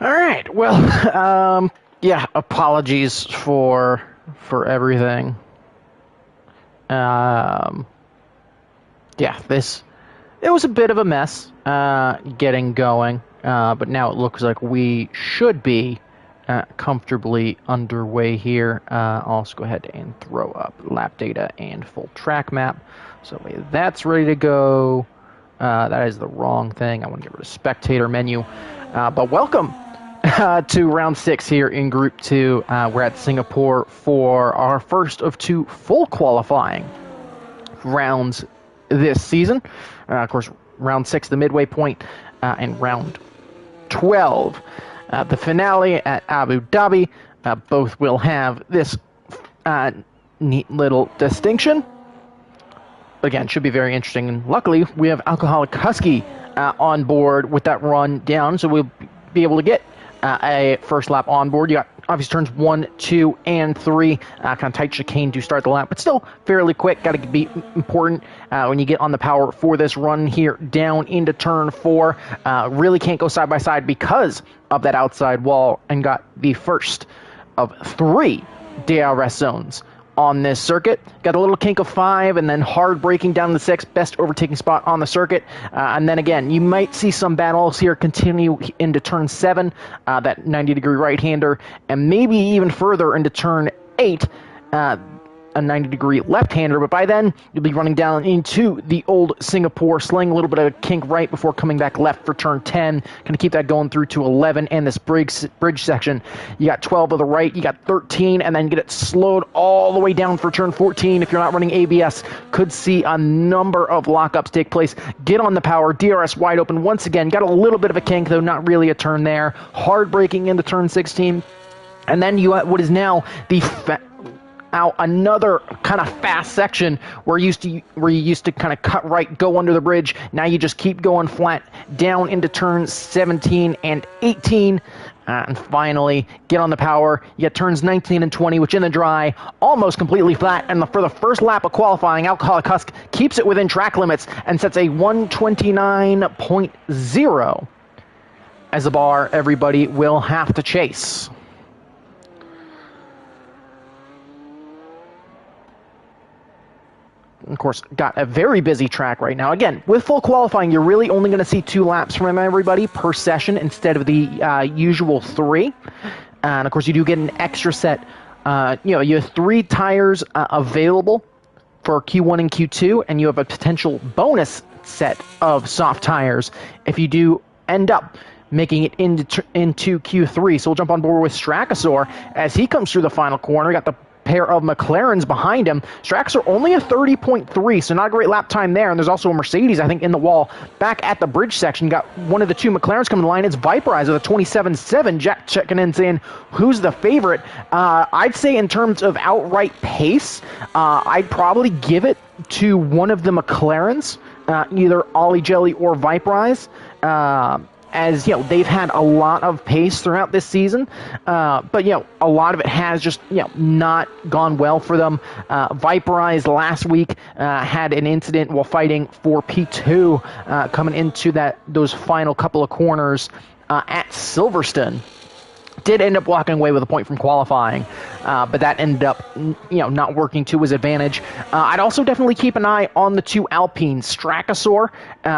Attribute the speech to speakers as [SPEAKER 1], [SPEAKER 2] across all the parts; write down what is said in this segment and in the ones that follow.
[SPEAKER 1] All right. Well, yeah. Apologies for everything. Um, yeah. It was a bit of a mess getting going, but now it looks like we should be comfortably underway here. I'll also go ahead and throw up lap data and full track map. So that's ready to go. That is the wrong thing. I want to get rid of spectator menu. But welcome to round 6 here in Group 2. We're at Singapore for our first of 2 full qualifying rounds this season. Of course, round 6, the midway point, and round 12, the finale at Abu Dhabi. Both will have this neat little distinction. Again, should be very interesting. And luckily, we have Alcoholic Husky on board with that run down, so we'll be able to get a first lap on board. You got obviously turns 1, 2, and 3, kind of tight chicane to start the lap, but still fairly quick. Got to be important when you get on the power for this run here down into turn 4. Really can't go side by side because of that outside wall, and got the first of 3 DRS zones on this circuit. Got a little kink of 5, and then hard braking down the 6, best overtaking spot on the circuit. And then again, you might see some battles here continue into turn 7, that 90-degree right-hander, and maybe even further into turn 8, a 90-degree left-hander, but by then, you'll be running down into the old Singapore, slaying a little bit of a kink right before coming back left for turn 10. Going to keep that going through to 11 and this bridge section. You got 12 of the right, you got 13, and then get it slowed all the way down for turn 14. If you're not running ABS, could see a number of lockups take place. Get on the power, DRS wide open once again. Got a little bit of a kink, though not really a turn there. Hard braking into turn 16. And then you have what is now the another kind of fast section where you used to kind of cut right, go under the bridge. Now you just keep going flat down into turns 17 and 18. And finally, get on the power. You get turns 19 and 20, which in the dry, almost completely flat. And for the first lap of qualifying, Alcoholic Husk keeps it within track limits and sets a 129.0 as the bar everybody will have to chase. Of course, got a very busy track right now. Again, with full qualifying, you're really only going to see 2 laps from everybody per session instead of the usual 3. And, of course, you do get an extra set. You have 3 tires available for Q1 and Q2, and you have a potential bonus set of soft tires if you do end up making it into Q3. So we'll jump on board with Strakasaur as he comes through the final corner. Got the pair of McLarens behind him. Strakasaur only a 30.3, so not a great lap time there. And there's also a Mercedes, I think, in the wall. Back at the bridge section, got one of the 2 McLarens coming to line. It's Viperize with a 27.7. Jack checking in saying, who's the favorite? I'd say in terms of outright pace, I'd probably give it to one of the McLarens, either Ollie Jelly or Viperize. As you know, they've had a lot of pace throughout this season, but a lot of it has just not gone well for them. Viperize last week had an incident while fighting for P2 coming into those final couple of corners at Silverstone. Did end up walking away with a point from qualifying, but that ended up, not working to his advantage. I'd also definitely keep an eye on the 2 Alpines. Strakasaur,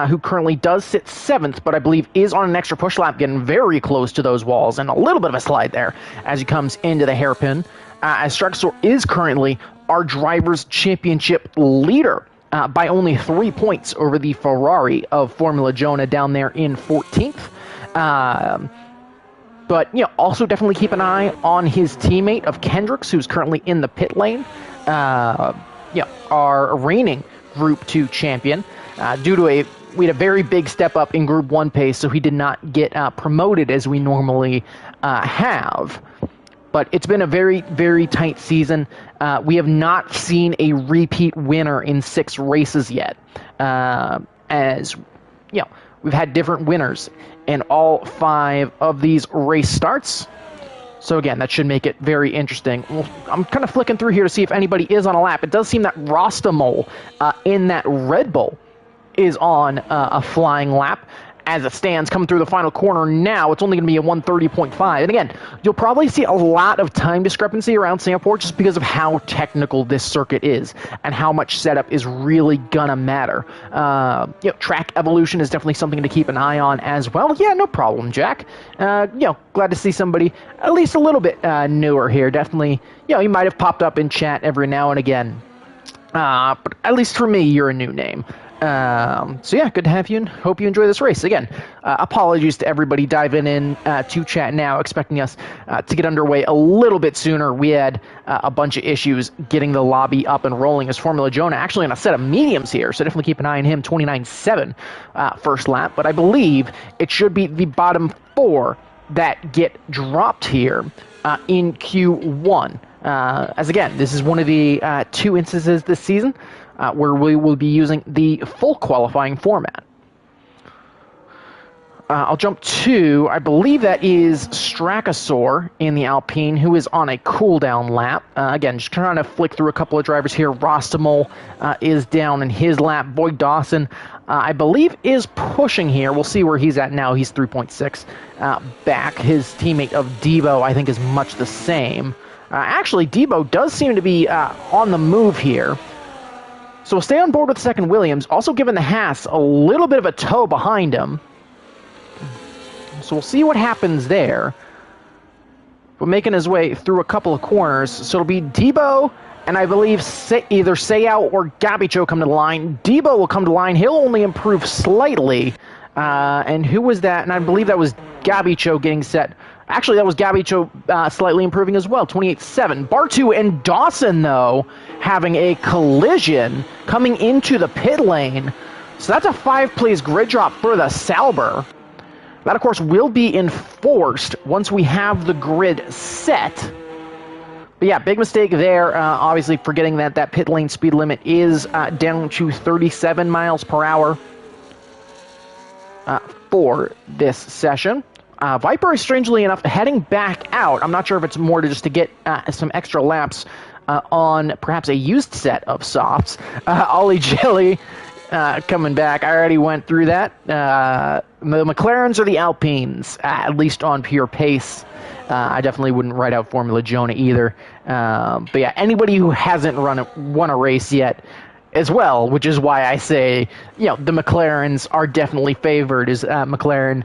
[SPEAKER 1] who currently does sit 7th, but I believe is on an extra push lap, getting very close to those walls, and a little bit of a slide there as he comes into the hairpin. As Strakasaur is currently our Drivers' Championship leader by only 3 points over the Ferrari of Formula Jonah down there in 14th. But, also definitely keep an eye on his teammate of Kendricks, who's currently in the pit lane. Our reigning Group 2 champion. We had a very big step up in Group 1 pace, so he did not get promoted as we normally have. But it's been a very, very tight season. We have not seen a repeat winner in 6 races yet. We've had different winners in all 5 of these race starts. So again, that should make it very interesting. Well, I'm kind of flicking through here to see if anybody is on a lap. It does seem that Rostamole in that Red Bull is on a flying lap. as it stands, coming through the final corner now. It's only going to be a 130.5. And again, you'll probably see a lot of time discrepancy around Sandport just because of how technical this circuit is and how much setup is really going to matter. Track evolution is definitely something to keep an eye on as well. Yeah, no problem, Jack. Glad to see somebody at least a little bit newer here. Definitely, you might have popped up in chat every now and again. But at least for me, you're a new name. Good to have you and hope you enjoy this race. Again, apologies to everybody diving in to chat now, expecting us to get underway a little bit sooner. We had a bunch of issues getting the lobby up and rolling as Formula Jonah actually on a set of mediums here, so definitely keep an eye on him, 29.7 first lap. But I believe it should be the bottom 4 that get dropped here in Q1. As again, this is one of the 2 instances this season where we will be using the full qualifying format. I'll jump to, I believe that is Strakasaur in the Alpine, who is on a cooldown lap. Again, just trying to flick through a couple of drivers here. Rostamol is down in his lap. Boyd Dawson, I believe, is pushing here. We'll see where he's at now. He's 3.6 back. His teammate of Debo, I think, is much the same. Actually, Debo does seem to be on the move here. So we'll stay on board with second Williams, also giving the Haas a little bit of a tow behind him. So we'll see what happens there. But making his way through a couple of corners. So it'll be Debo, and I believe either Seiyao or Gabicho come to the line. Debo will come to the line. He'll only improve slightly. And who was that? And I believe that was Gabicho getting set. Actually, that was Gabicho slightly improving as well, 28.7. Bartu and Dawson, though, having a collision coming into the pit lane. So that's a 5-place grid drop for the Sauber. That, of course, will be enforced once we have the grid set. But yeah, big mistake there. Obviously, forgetting that that pit lane speed limit is down to 37 miles per hour for this session. Viper is, strangely enough, heading back out. I'm not sure if it's more to just to get some extra laps on perhaps a used set of softs. Ollie Jelly coming back. I already went through that. The McLarens or the Alpines, at least on pure pace. I definitely wouldn't write out Formula Jonah either. But yeah, anybody who hasn't won a race yet as well, which is why I say, the McLarens are definitely favored. Is McLaren,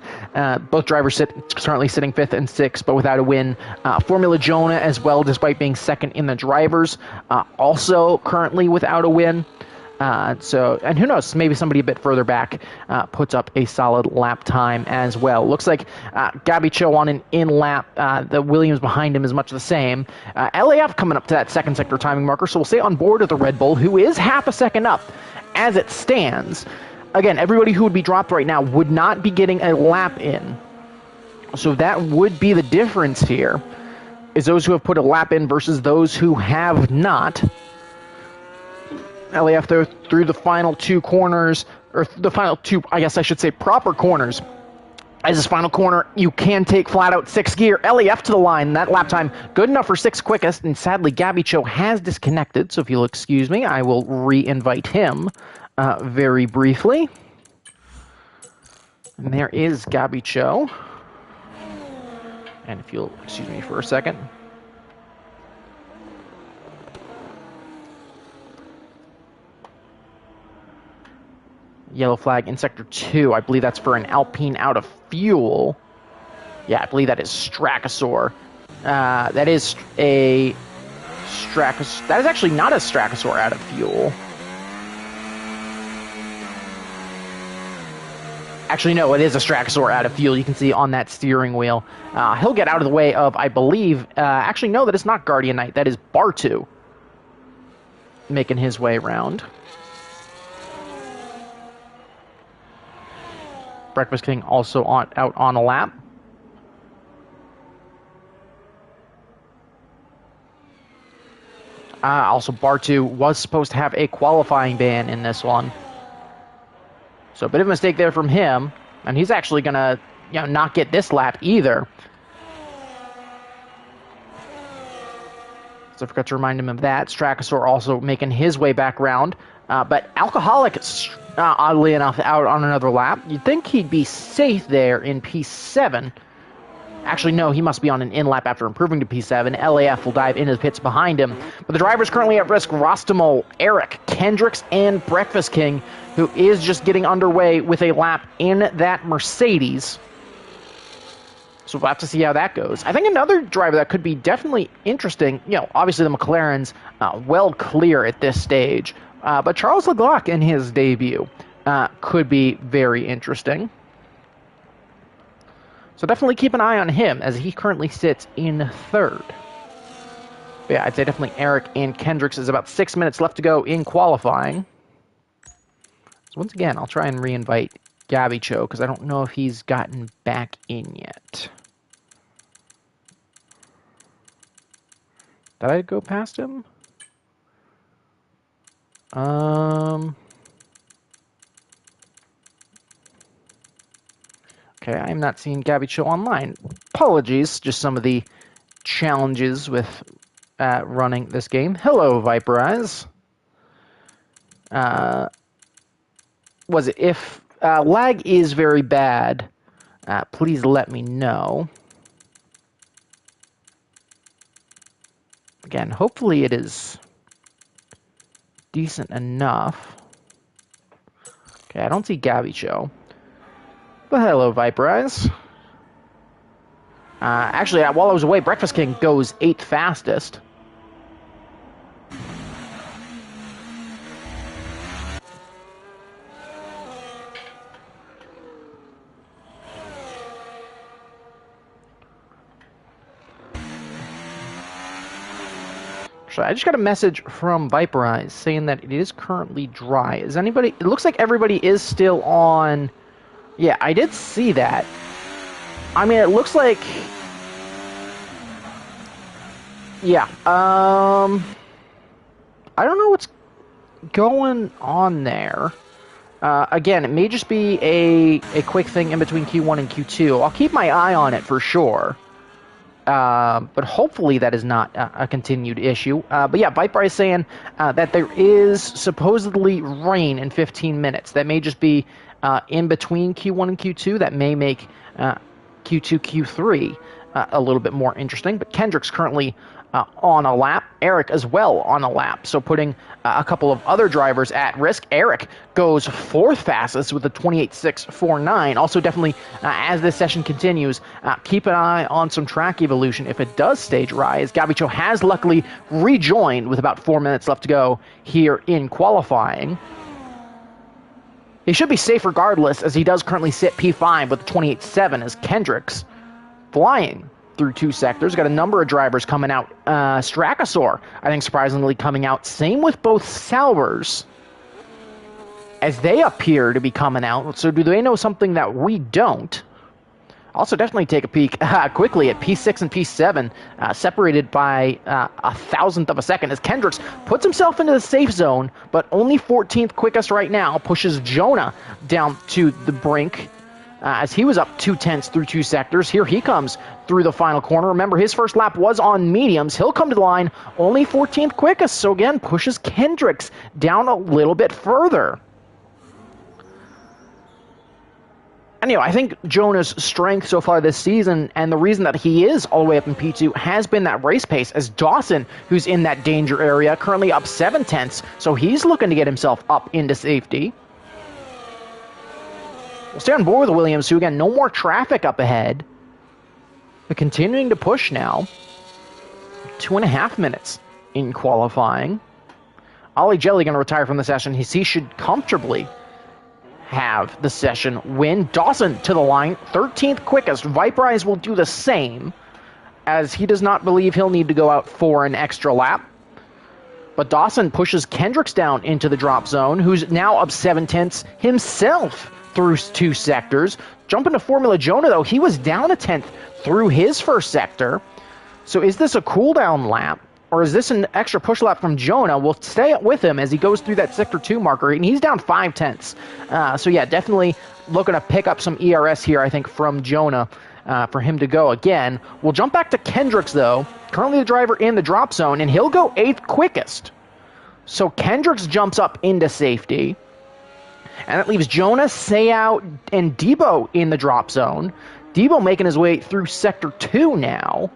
[SPEAKER 1] both drivers currently sitting 5th and 6th, but without a win. Formula Jonah as well, despite being 2nd in the drivers, also currently without a win. And who knows, maybe somebody a bit further back puts up a solid lap time as well. Looks like Gabicho on an in-lap. The Williams behind him is much the same. LAF coming up to that second sector timing marker, so we'll stay on board with the Red Bull, who is half a second up as it stands. Again, everybody who would be dropped right now would not be getting a lap in. So that would be the difference here, is those who have put a lap in versus those who have not. LAF through the final 2 corners, or the final 2, I guess I should say, proper corners. As this final corner, you can take flat out 6th gear. LAF to the line. That lap time good enough for 6th quickest, and sadly Gabicho has disconnected, so if you'll excuse me, I will re-invite him very briefly. And there is Gabicho. And if you'll excuse me for a second. Yellow flag in Sector 2. I believe that's for an Alpine out of fuel. Yeah, I believe that is Strakasaur. That is a Strakasaur. That is actually not a Strakasaur out of fuel. Actually, no, it is a Strakasaur out of fuel. You can see on that steering wheel. He'll get out of the way of, I believe... actually, no, that is not Guardian Knight. That is Bartu making his way around. Breakfast King also out on a lap. Also, Bartu was supposed to have a qualifying ban in this one. So a bit of a mistake there from him. And he's actually going to not get this lap either. So I forgot to remind him of that. Strakasaur also making his way back around. But Alcoholic oddly enough, out on another lap. You'd think he'd be safe there in P7. Actually, no, he must be on an in-lap after improving to P7. LAF will dive into the pits behind him. But the drivers currently at risk, Rostamol, Eric, Kendricks, and Breakfast King, who is just getting underway with a lap in that Mercedes. So we'll have to see how that goes. I think another driver that could be definitely interesting, obviously the McLaren's well clear at this stage. But Charles Leclerc in his debut could be very interesting. So definitely keep an eye on him as he currently sits in third. But yeah, I'd say definitely Eric and Kendricks is about 6 minutes left to go in qualifying. So once again, I'll try and re-invite Gabby Cho because I don't know if he's gotten back in yet. Did I go past him? Okay, I'm not seeing Gabby Cho online. Apologies, just some of the challenges with running this game. Hello, Viper Eyes. Was it if lag is very bad? Please let me know. Again, hopefully it is decent enough. Okay, I don't see Gabby Cho. But hello, Viper Eyes. Actually, while I was away, Breakfast King goes 8th fastest. Actually, I just got a message from Viper Eyes saying that it is currently dry. Is anybody... It looks like everybody is still on... Yeah, I did see that. I mean, it looks like... Yeah, I don't know what's going on there. Again, it may just be a quick thing in between Q1 and Q2. I'll keep my eye on it for sure. But hopefully that is not a continued issue. But yeah, Viper is saying that there is supposedly rain in 15 minutes. That may just be in between Q1 and Q2. That may make Q2, Q3 a little bit more interesting. But Kendrick's currently on a lap. Eric as well on a lap. So putting a couple of other drivers at risk. Eric goes 4th fastest with a 28.649. Also definitely, as this session continues, keep an eye on some track evolution if it does stage rise. Gabby Cho has luckily rejoined with about 4 minutes left to go here in qualifying. He should be safe regardless, as he does currently sit P5 with a 28.7 as Kendricks flying through 2 sectors. Got a number of drivers coming out. Strakasaur, I think, surprisingly coming out. Same with both Salvers, as they appear to be coming out. So do they know something that we don't? Also, definitely take a peek quickly at P6 and P7, separated by a thousandth of a second, as Kendricks puts himself into the safe zone, but only 14th quickest right now, pushes Jonah down to the brink, as he was up 2/10 through 2 sectors. Here he comes through the final corner. Remember, his first lap was on mediums. He'll come to the line, only 14th quickest, so again, pushes Kendricks down a little bit further. And, I think Jonah's strength so far this season, and the reason that he is all the way up in P2, has been that race pace, as Dawson, who's in that danger area, currently up 7/10, so he's looking to get himself up into safety. We'll stay on board with the Williams, who, again, no more traffic up ahead. But continuing to push now. 2.5 minutes in qualifying. Ollie Jelly going to retire from the session. He should comfortably have the session win. Dawson to the line, 13th quickest. Viper Eyes will do the same, as he does not believe he'll need to go out for an extra lap. But Dawson pushes Kendricks down into the drop zone, who's now up 7/10 himself through 2 sectors. Jumping to Formula Jonah, though, he was down a 10th through his first sector. So is this a cooldown lap, or is this an extra push lap from Jonah? We'll stay with him as he goes through that sector 2 marker, and he's down 5/10. So yeah, definitely looking to pick up some ERS here, I think, from Jonah for him to go again. We'll jump back to Kendricks, though, currently the driver in the drop zone, and he'll go 8th quickest. So Kendricks jumps up into safety. And that leaves Jonah, Seau, and Debo in the drop zone. Debo making his way through Sector 2 now.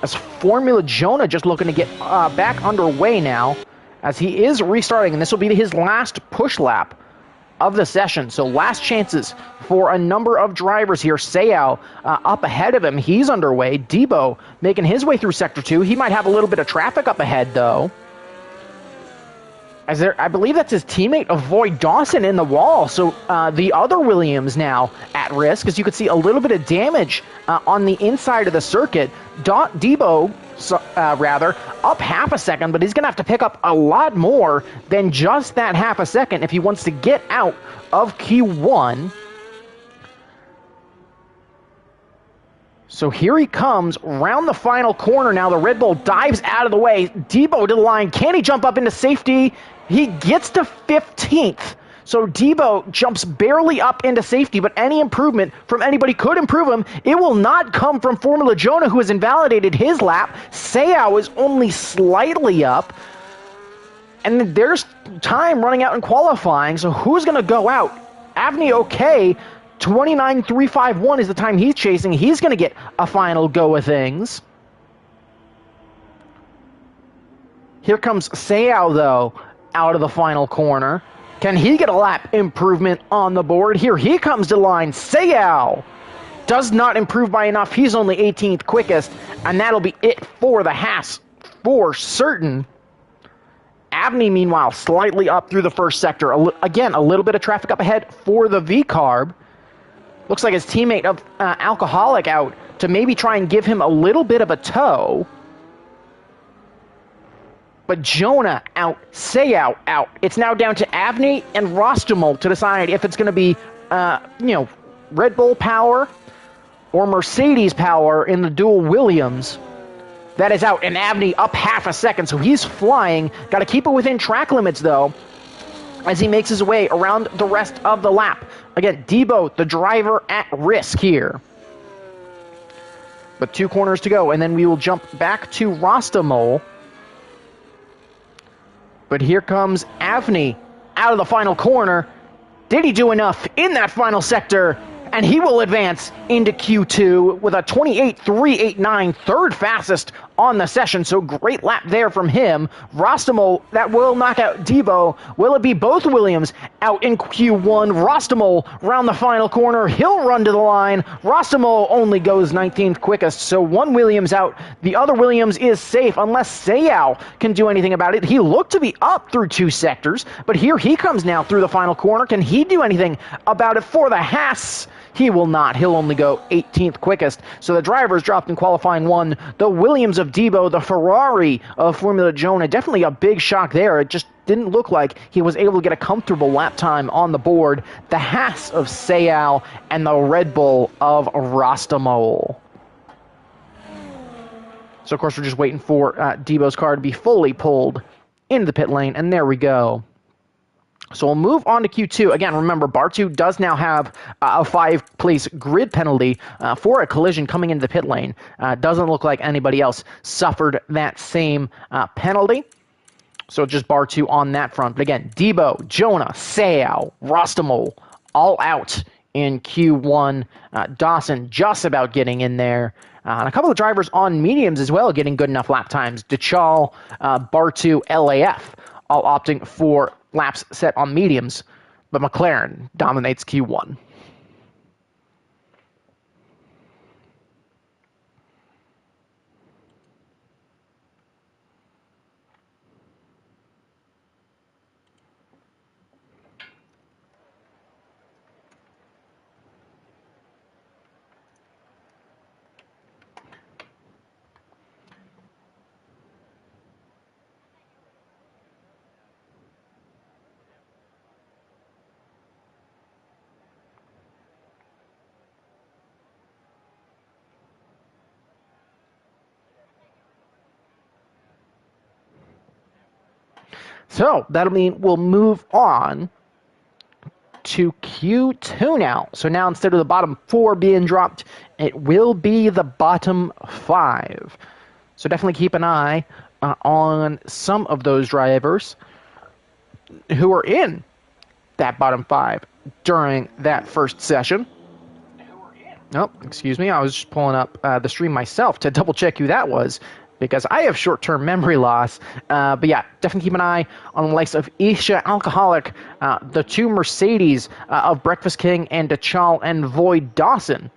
[SPEAKER 1] As Formula Jonah just looking to get back underway now, as he is restarting, and this will be his last push lap of the session. So last chances for a number of drivers here. Seau up ahead of him. He's underway. Debo making his way through Sector 2. He might have a little bit of traffic up ahead, though. As there, I believe that's his teammate, Avoid Dawson, in the wall. So the other Williams now at risk, as you can see a little bit of damage on the inside of the circuit. Debo, up half a second, but he's going to have to pick up a lot more than just that half a second if he wants to get out of Q1. So here he comes, round the final corner now. The Red Bull dives out of the way. Debo to the line. Can he jump up into safety? He gets to 15th. So Debo jumps barely up into safety, but any improvement from anybody could improve him. It will not come from Formula Jonah, who has invalidated his lap. Seau is only slightly up. And there's time running out in qualifying, so who's going to go out? Avni okay. 29.351 is the time he's chasing. He's going to get a final go of things. Here comes Seau, though, out of the final corner. Can he get a lap improvement on the board? Here he comes to line. Seau does not improve by enough. He's only 18th quickest, and that'll be it for the Haas for certain. Avni, meanwhile, slightly up through the first sector. Again, a little bit of traffic up ahead for the V-Carb. Looks like his teammate of Alcoholic out to maybe try and give him a little bit of a tow. But Jonah out, Seau out. It's now down to Avni and Rostomel to decide if it's going to be, Red Bull power or Mercedes power in the dual Williams. That is out, and Avni up half a second, so he's flying. Got to keep it within track limits, though, as he makes his way around the rest of the lap. Again, Debo, the driver, at risk here. But 2 corners to go, and then we will jump back to Rostomel. But here comes Avni out of the final corner. Did he do enough in that final sector? And he will advance into Q2 with a 28.389, third fastest on the session. So great lap there from him. Rostomel, that will knock out Debo. Will it be both Williams out in Q1? Rostomel round the final corner. He'll run to the line. Rostomel only goes 19th quickest. So one Williams out. The other Williams is safe unless Seau can do anything about it. He looked to be up through 2 sectors, but here he comes now through the final corner. Can he do anything about it for the Haas? He will not. He'll only go 18th quickest. So the drivers dropped in qualifying 1. The Williams of Debo, the Ferrari of Formula Jonah. Definitely a big shock there. It just didn't look like he was able to get a comfortable lap time on the board. The Haas of Seau and the Red Bull of Rostomel. So, of course, we're just waiting for Debo's car to be fully pulled into the pit lane. And there we go. So we'll move on to Q2. Again, remember, Bartu does now have a 5-place grid penalty for a collision coming into the pit lane. Doesn't look like anybody else suffered that same penalty. So just Bartu on that front. But again, Debo, Jonah, Seau, Rostomel, all out in Q1. Dawson just about getting in there. And a couple of drivers on mediums as well getting good enough lap times. Dechal, Bartu, LAF, all opting for laps set on mediums, but McLaren dominates Q1. So that'll mean we'll move on to Q2 now. So now instead of the bottom 4 being dropped, it will be the bottom 5. So definitely keep an eye on some of those drivers who are in that bottom 5 during that first session. Oh, excuse me. I was just pulling up the stream myself to double check who that was because I have short-term memory loss. But yeah, definitely keep an eye on the likes of Isha Alcoholic, the 2 Mercedes of Breakfast King, and Dachal and Void Dawson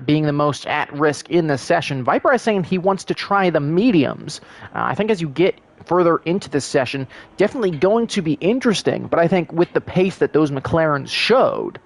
[SPEAKER 1] being the most at risk in this session. Viper is saying he wants to try the mediums. I think as you get further into this session, definitely going to be interesting. But I think with the pace that those McLarens showed,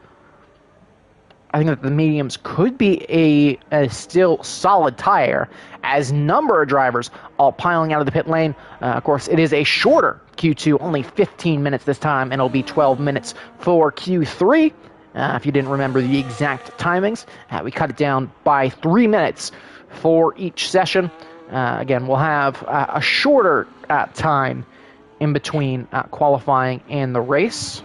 [SPEAKER 1] I think that the mediums could be a still solid tire, as number of drivers all piling out of the pit lane. Of course, it is a shorter Q2, only 15 minutes this time, and it'll be 12 minutes for Q3. If you didn't remember the exact timings, we cut it down by 3 minutes for each session. Again, we'll have a shorter time in between qualifying and the race.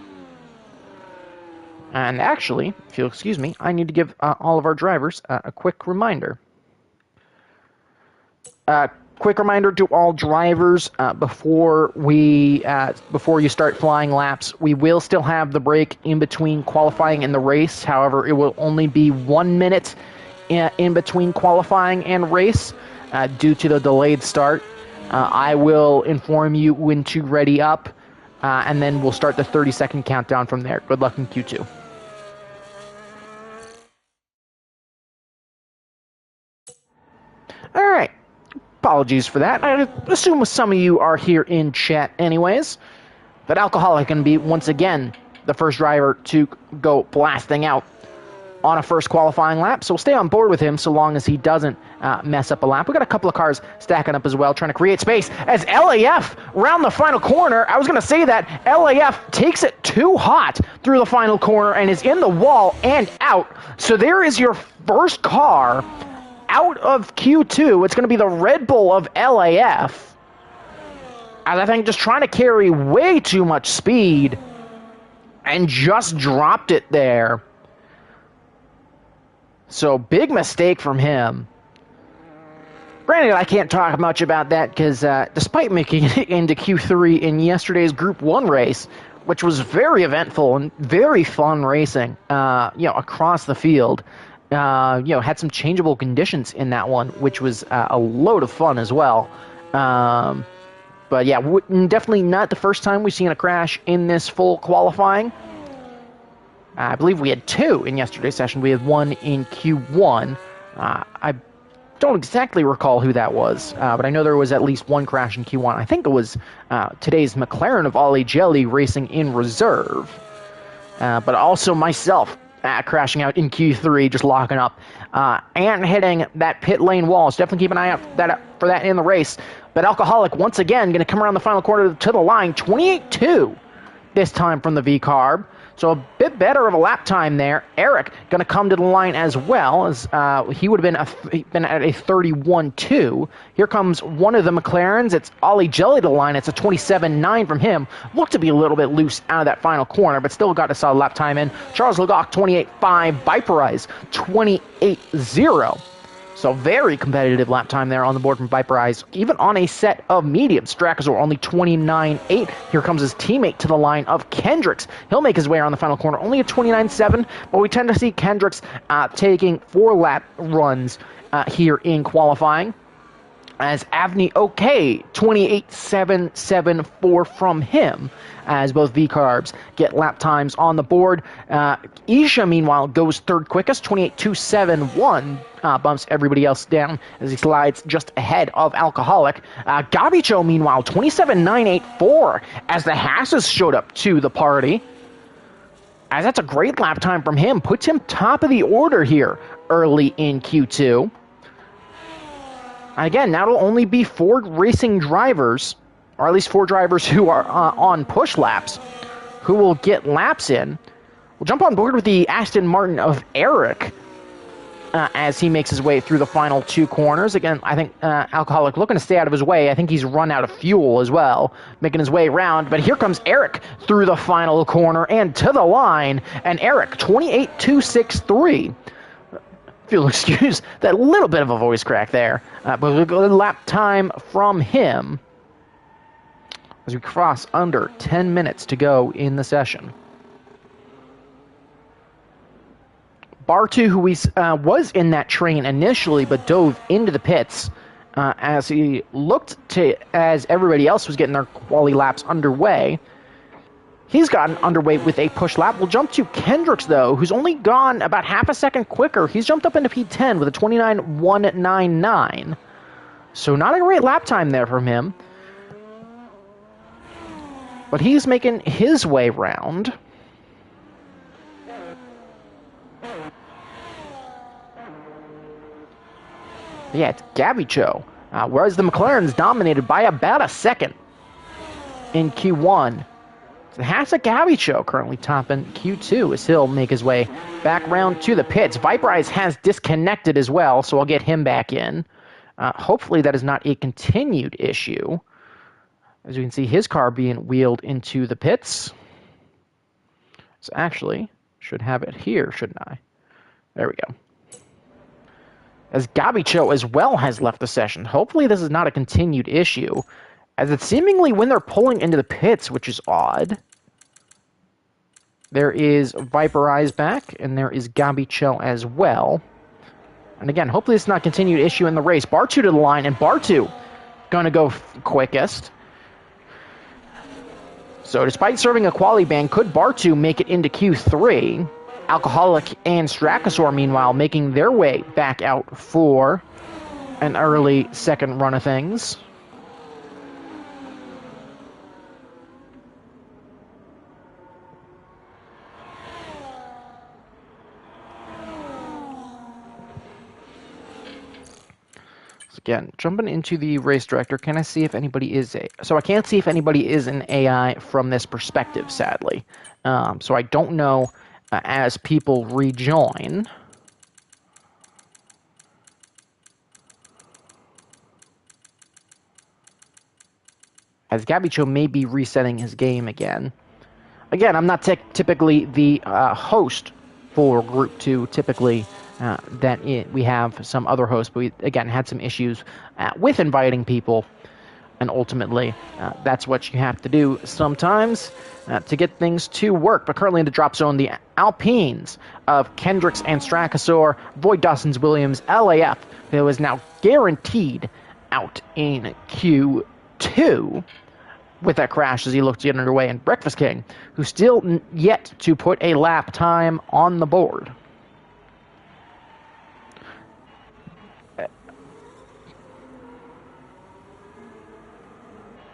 [SPEAKER 1] And actually, if you'll excuse me, I need to give all of our drivers a quick reminder. Quick reminder to all drivers before you start flying laps, we will still have the break in between qualifying and the race. However, it will only be 1 minute in between qualifying and race due to the delayed start. I will inform you when to ready up, and then we'll start the 30-second countdown from there. Good luck in Q2. All right. Apologies for that. I assume some of you are here in chat anyways. But Alcoholic going to be, once again, the first driver to go blasting out on a first qualifying lap. So we'll stay on board with him so long as he doesn't mess up a lap. We've got a couple of cars stacking up as well, trying to create space as LAF round the final corner. I was going to say that LAF takes it too hot through the final corner and is in the wall and out. So there is your first car out of Q2. It's going to be the Red Bull of LAF. And I think just trying to carry way too much speed and just dropped it there. So big mistake from him. Granted, I can't talk much about that because despite making it into Q3 in yesterday's Group 1 race, which was very eventful and very fun racing, across the field, had some changeable conditions in that one, which was a load of fun as well. But yeah, definitely not the first time we've seen a crash in this full qualifying. I believe we had 2 in yesterday's session. We had 1 in Q1. I don't exactly recall who that was, but I know there was at least 1 crash in Q1. I think it was today's McLaren of Ollie Jelly racing in reserve. But also myself crashing out in Q3, just locking up and hitting that pit lane wall. So definitely keep an eye out for that in the race. But Alcoholic, once again, going to come around the final corner to the line. 28.2 this time from the V-Carb. So a bit better of a lap time there. Eric going to come to the line as well, as he would have been at a 31.2. Here comes one of the McLarens. It's Ollie Jelly to the line. It's a 27.9 from him. Looked to be a little bit loose out of that final corner, but still got a solid lap time in. Charles Legoc, 28.5. Viperize, 28.0. So very competitive lap time there on the board from Viperize, even on a set of mediums. Strakazor only 29.8. Here comes his teammate to the line of Kendricks. He'll make his way around the final corner, only a 29.7, but we tend to see Kendricks taking 4-lap runs here in qualifying. As Avni OK, 28.774 from him, as both V-Carbs get lap times on the board. Isha, meanwhile, goes third quickest, 28.271, bumps everybody else down as he slides just ahead of Alcoholic. Gabicho, meanwhile, 27.984, as the Hasses showed up to the party. As that's a great lap time from him, puts him top of the order here early in Q2. Again, that'll only be 4 racing drivers, or at least 4 drivers who are on push laps, who will get laps in. We'll jump on board with the Aston Martin of Eric as he makes his way through the final 2 corners. Again, I think Alcoholic looking to stay out of his way. I think he's run out of fuel as well, making his way around. But here comes Eric through the final corner and to the line. And Eric, 28.263. If you'll excuse that little bit of a voice crack there. But a good lap time from him as we cross under 10 minutes to go in the session. Bartu, who was in that train initially, but dove into the pits as he looked as everybody else was getting their quali laps underway. He's gotten underway with a push lap. We'll jump to Kendricks, though, who's only gone about half a second quicker. He's jumped up into P10 with a 29.199. So not a great lap time there from him. But he's making his way round. Yeah, it's Gavicho. Whereas the McLaren's dominated by about a second in Q1. So Hasa Gavicho currently topping Q2 as he'll make his way back round to the pits. Viperize has disconnected as well, so I'll get him back in. Hopefully that is not a continued issue. As you can see, his car being wheeled into the pits. So actually, should have it here, shouldn't I? There we go. As Gavicho as well has left the session. Hopefully this is not a continued issue, as it's seemingly when they're pulling into the pits, which is odd. There is Viperize back, and there is Gavicho as well. And again, hopefully it's not a continued issue in the race. Bartu to the line, and Bartu going to go quickest. So despite serving a quali ban, could Bartu make it into Q3? Alcoholic and Strachosaur, meanwhile, making their way back out for an early second run of things. Again, jumping into the race director, can I see if anybody is so I can't see if anybody is an AI from this perspective, sadly. So I don't know as people rejoin. As Gavicho may be resetting his game again. Again, I'm not typically the host for Group 2, typically. We have some other hosts, but we, again, had some issues with inviting people, and ultimately, that's what you have to do sometimes to get things to work. But currently in the drop zone, the Alpines of Kendricks and Strachosaur, Void Dawson's Williams, LAF, who is now guaranteed out in Q2 with that crash as he looks to get underway, and Breakfast King, who's still yet to put a lap time on the board.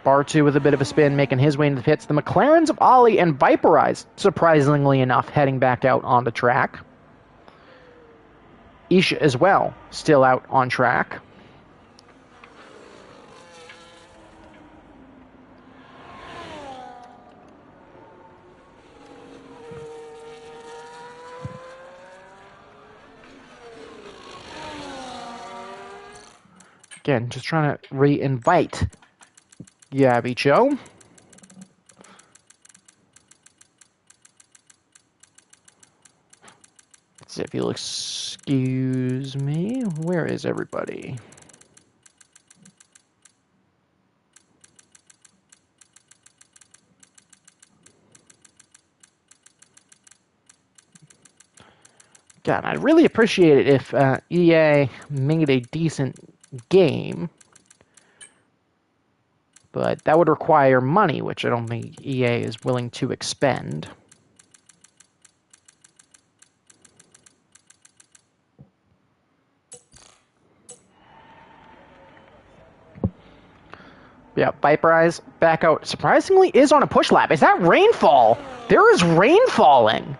[SPEAKER 1] Bartu with a bit of a spin, making his way into the pits. The McLarens of Ollie and Viperize, surprisingly enough, heading back out on the track. Isha as well, still out on track. Again, just trying to re-invite Gavicho. If you'll excuse me, where is everybody? God, I'd really appreciate it if EA made a decent game. But that would require money, which I don't think EA is willing to expend. Yeah, Viperize back out. Surprisingly, is on a push lap. Is that rainfall? There is rain falling.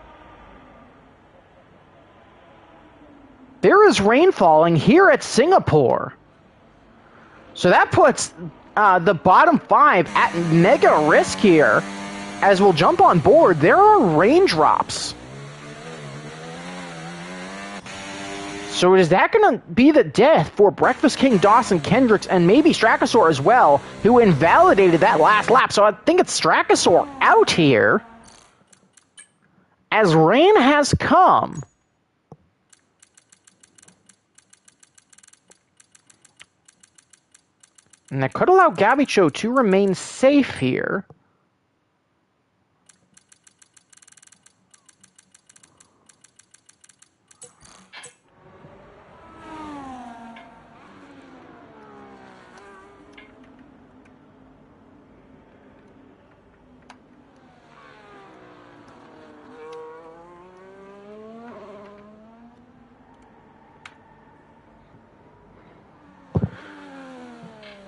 [SPEAKER 1] There is rain falling here at Singapore. So that puts the bottom 5 at mega risk here. As we'll jump on board, there are raindrops. So is that going to be the death for Breakfast King, Dawson, Kendricks, and maybe Strachosaur as well, who invalidated that last lap? So I think it's Strachosaur out here, as rain has come. And that could allow Gavicho to remain safe here.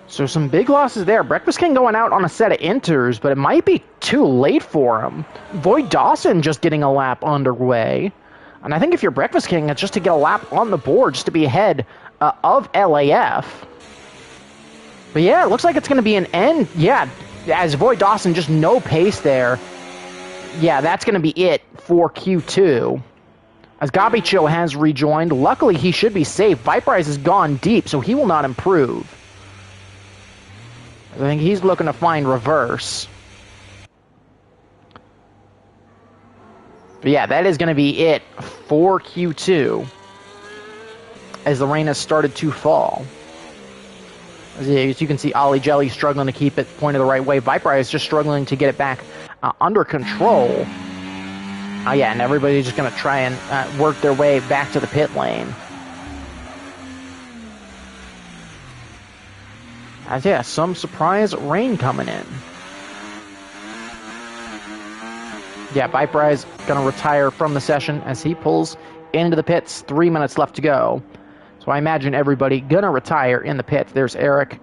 [SPEAKER 1] So some big losses there. Breakfast King going out on a set of inters, but it might be too late for him. Void Dawson just getting a lap underway. And I think if you're Breakfast King, it's just to get a lap on the board, just to be ahead of LAF. But yeah, it looks like it's going to be an end. Yeah, as Void Dawson, just no pace there. Yeah, that's going to be it for Q2. As Gabicho has rejoined, luckily he should be safe. Viperize has gone deep, so he will not improve. I think he's looking to find reverse. But yeah, that is going to be it for Q2 as the rain has started to fall. As you can see, Ollie Jelly struggling to keep it pointed the right way. Viperize is just struggling to get it back under control. Yeah, and everybody's just going to try and work their way back to the pit lane. As yeah, some surprise rain coming in. Yeah, Viperize going to retire from the session as he pulls into the pits. 3 minutes left to go. So I imagine everybody going to retire in the pits. There's Eric.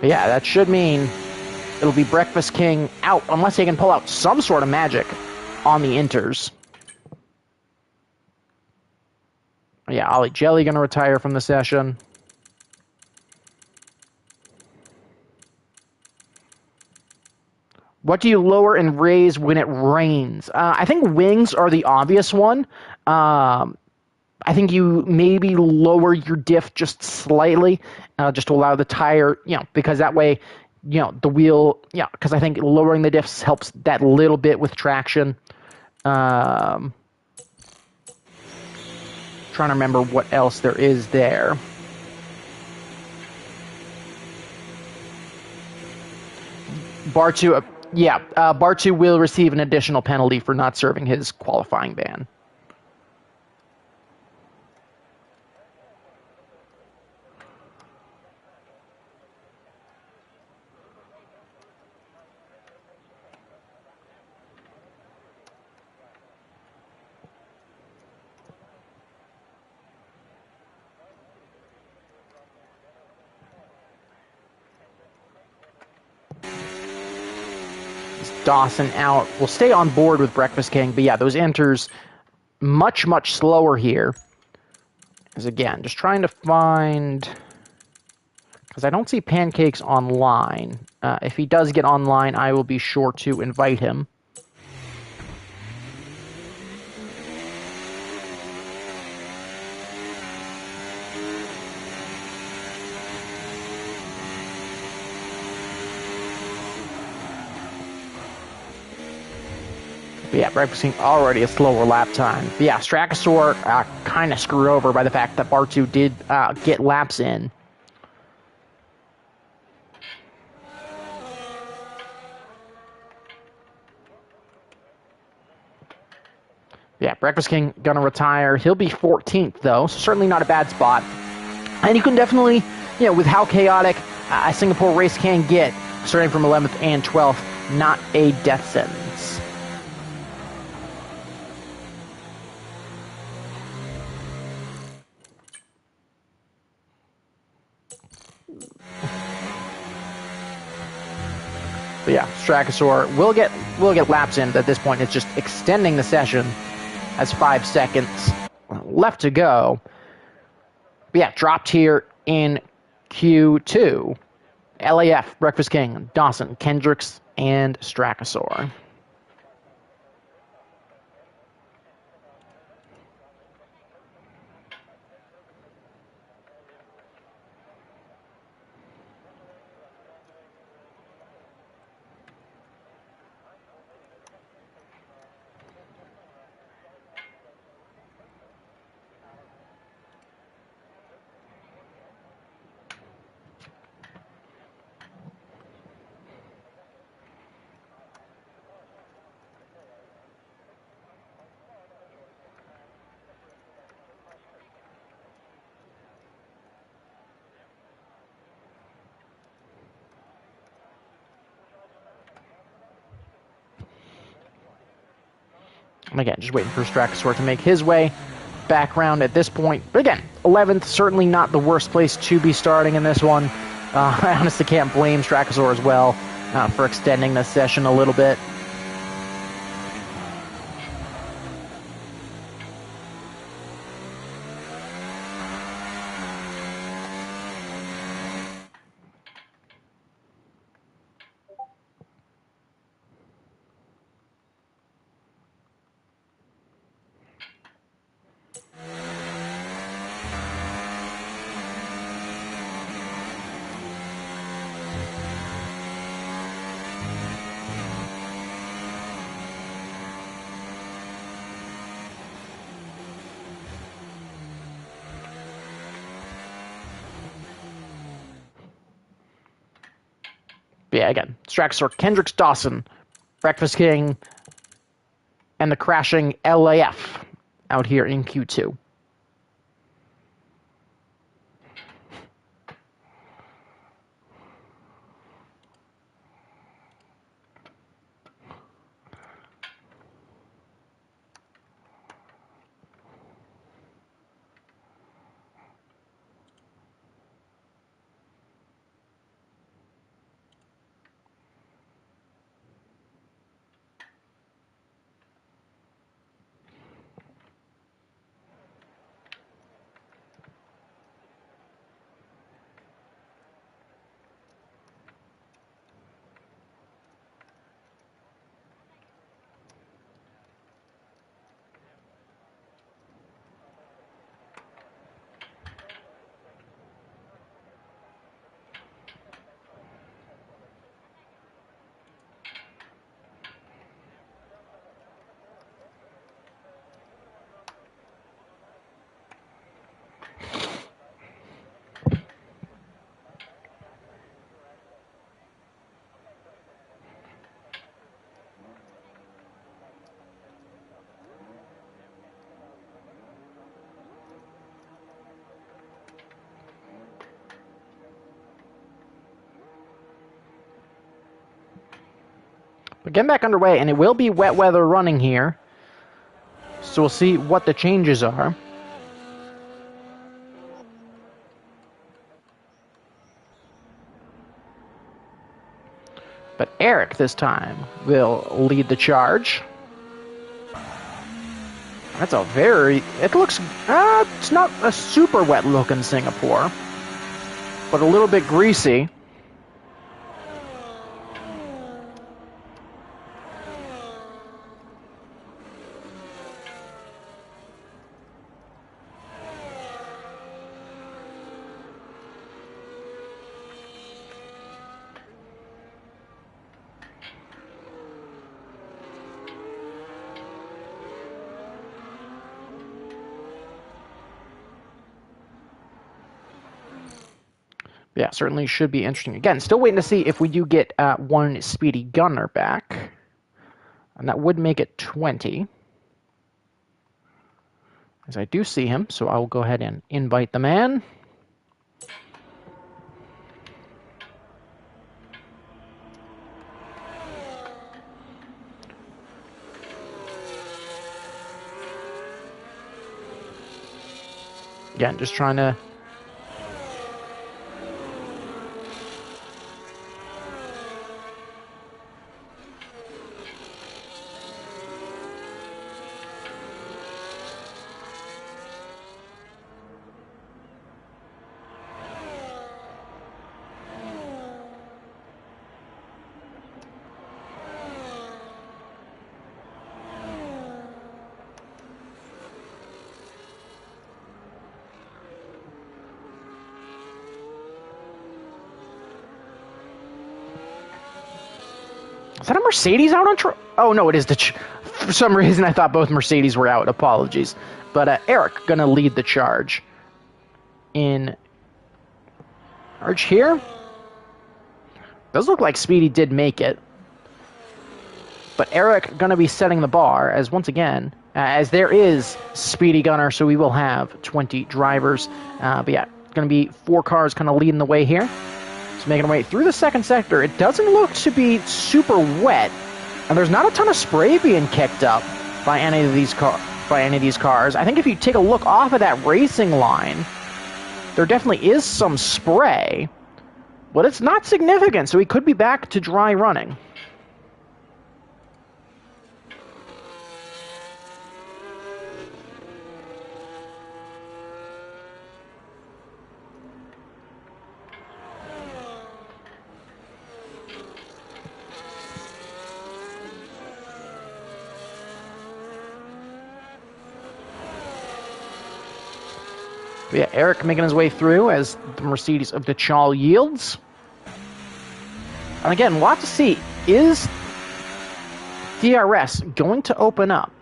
[SPEAKER 1] But yeah, that should mean it'll be Breakfast King out, unless they can pull out some sort of magic on the inters. Yeah, Ollie Jelly going to retire from the session. What do you lower and raise when it rains? I think wings are the obvious one. I think you maybe lower your diff just slightly, just to allow the tire, because that way, the wheel, because I think lowering the diffs helps that little bit with traction. Trying to remember what else there is there. Bartu, Bartu will receive an additional penalty for not serving his qualifying ban. Dawson out. We'll stay on board with Breakfast King, but yeah, those inters much, much slower here. As again, just trying to find, because I don't see Pancakes online. If he does get online, I will be sure to invite him. But yeah, Breakfast King already a slower lap time. But yeah, Strachosaur kind of screwed over by the fact that Bartu did get laps in. Yeah, Breakfast King gonna retire. He'll be 14th though, so certainly not a bad spot. And you can definitely, with how chaotic a Singapore race can get, starting from 11th and 12th, not a death sentence. But yeah, Strachosaur will get laps in. At this point, it's just extending the session as 5 seconds left to go. But yeah, dropped here in Q2. LAF, Breakfast King, Dawson, Kendricks, and Strachosaur. And again, just waiting for Strakosaur to make his way back round at this point. But again, 11th, certainly not the worst place to be starting in this one. I honestly can't blame Strakosaur as well for extending the session a little bit. But yeah, again, Strakosaur, Kendricks, Dawson, Breakfast King, and the crashing LAF out here in Q2. But getting back underway, and it will be wet weather running here. So we'll see what the changes are. But Eric, this time, will lead the charge. That's a very... It looks... it's not a super wet look in Singapore, but a little bit greasy. Yeah, certainly should be interesting. Again, still waiting to see if we do get one Speedy Gunner back. And that would make it 20. As I do see him, so I will go ahead and invite the man. Again, just trying to... Is that a Mercedes out on track? Oh, no, it is the... For some reason, I thought both Mercedes were out. Apologies. But Eric going to lead the charge. In... Charge here? Does look like Speedy did make it. But Eric going to be setting the bar, as once again, as there is Speedy Gunner, so we will have 20 drivers. But yeah, going to be 4 cars kind of leading the way here. So making our way through the second sector. It doesn't look to be super wet, and there's not a ton of spray being kicked up. by any of these cars. I think if you take a look off of that racing line, there definitely is some spray, but it's not significant, so he could be back to dry running. But yeah, Eric making his way through as the Mercedes of DeChal yields. And again, we'll have to see, is DRS going to open up?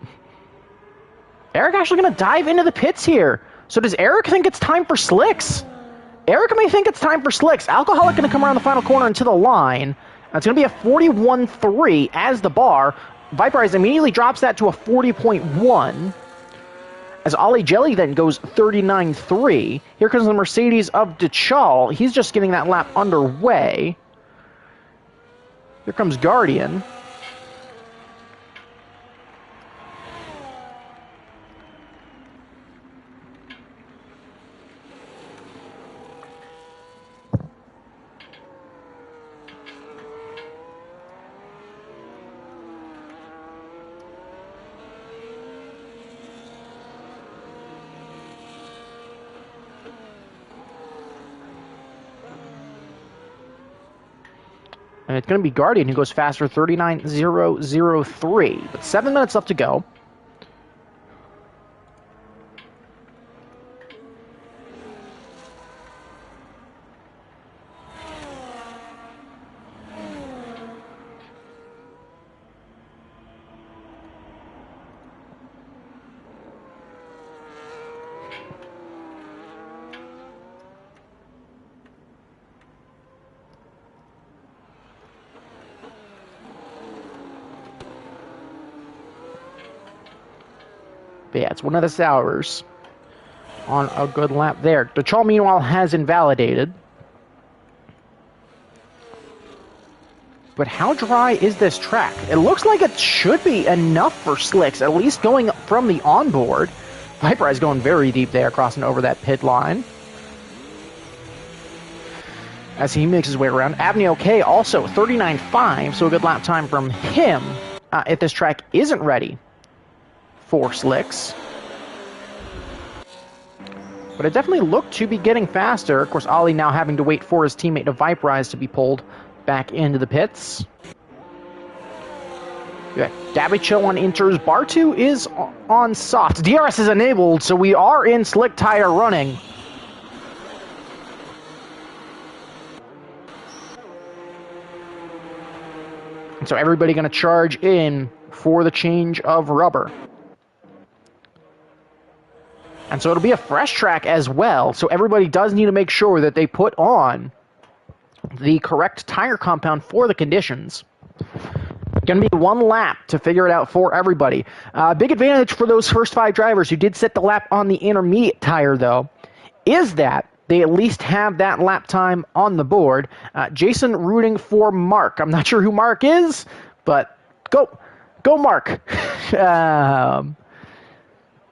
[SPEAKER 1] Eric actually going to dive into the pits here. So does Eric think it's time for slicks? Eric may think it's time for slicks. Alcoholic going to come around the final corner into the line. It's going to be a 41.3 as the bar. Viperize immediately drops that to a 40.1. As Ollie Jelly then goes 39.3. Here comes the Mercedes of DeChal. He's just getting that lap underway. Here comes Guardian. And it's going to be Guardian who goes faster, 39.003. But 7 minutes left to go. But yeah, it's one of the Sours on a good lap there. DeChal, meanwhile, has invalidated. But how dry is this track? It looks like it should be enough for slicks, at least going from the onboard. Viperize going very deep there, crossing over that pit line. As he makes his way around. Abney OK also 39.5, so a good lap time from him if this track isn't ready for slicks. But it definitely looked to be getting faster. Of course, Ollie now having to wait for his teammate to Viperize to be pulled back into the pits. Yeah, Dabby Chill on inters. Bartu is on soft. DRS is enabled, so we are in slick tire running. And so everybody going to charge in for the change of rubber. And so it'll be a fresh track as well, so everybody does need to make sure that they put on the correct tire compound for the conditions. Going to be one lap to figure it out for everybody. Big advantage for those first 5 drivers who did set the lap on the intermediate tire, though, is that they at least have that lap time on the board. Jason rooting for Mark. I'm not sure who Mark is, but go Mark.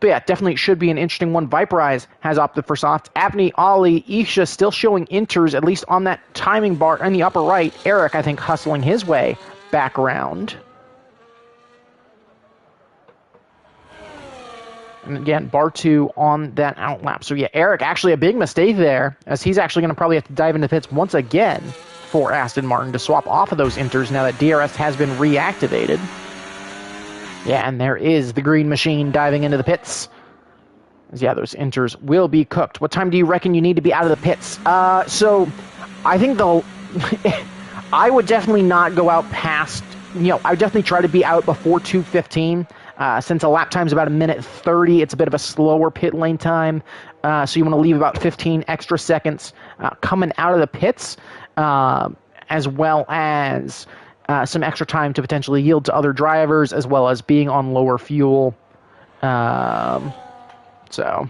[SPEAKER 1] But yeah, definitely should be an interesting one. Viperize has opted for soft. Abney, Ollie, Isha still showing inters, at least on that timing bar in the upper right. Eric, I think, hustling his way back around. And again, Bartu on that outlap. So yeah, Eric, actually a big mistake there, as he's actually going to probably have to dive into pits once again for Aston Martin to swap off of those inters now that DRS has been reactivated. Yeah, and there is the green machine diving into the pits. Yeah, those inters will be cooked. What time do you reckon you need to be out of the pits? So I think I would definitely not go out past, I would definitely try to be out before 2:15. Since a lap time's about 1:30, it's a bit of a slower pit lane time. So you want to leave about 15 extra seconds coming out of the pits, as well as some extra time to potentially yield to other drivers, as well as being on lower fuel. So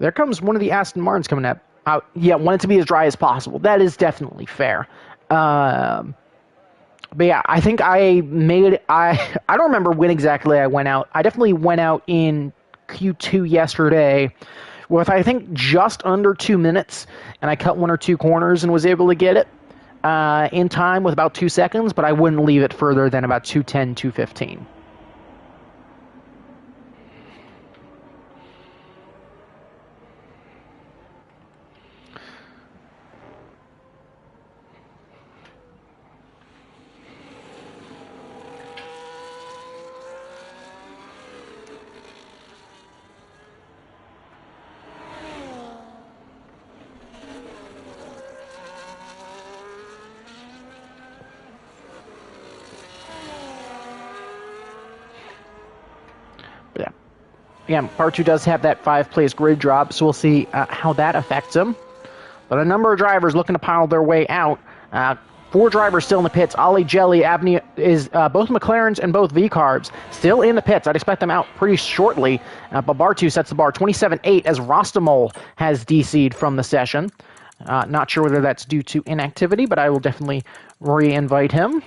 [SPEAKER 1] There comes one of the Aston Martins coming up. Yeah, want it to be as dry as possible. That is definitely fair. But yeah, I think I made I don't remember when exactly I went out. I definitely went out in Q2 yesterday with, I think, just under 2 minutes, and I cut 1 or 2 corners and was able to get it in time with about 2 seconds, but I wouldn't leave it further than about 2:10, 2:15. Yeah. Again, Part 2 does have that 5-place grid drop, so we'll see how that affects him. But a number of drivers looking to pile their way out. 4 drivers still in the pits. Ollie, Jelly, Abney is both McLarens and both V-Carbs still in the pits. I'd expect them out pretty shortly. But Bar2 sets the bar 27-8 as Rostamol has DC'd from the session. Not sure whether that's due to inactivity, but I will definitely re-invite him.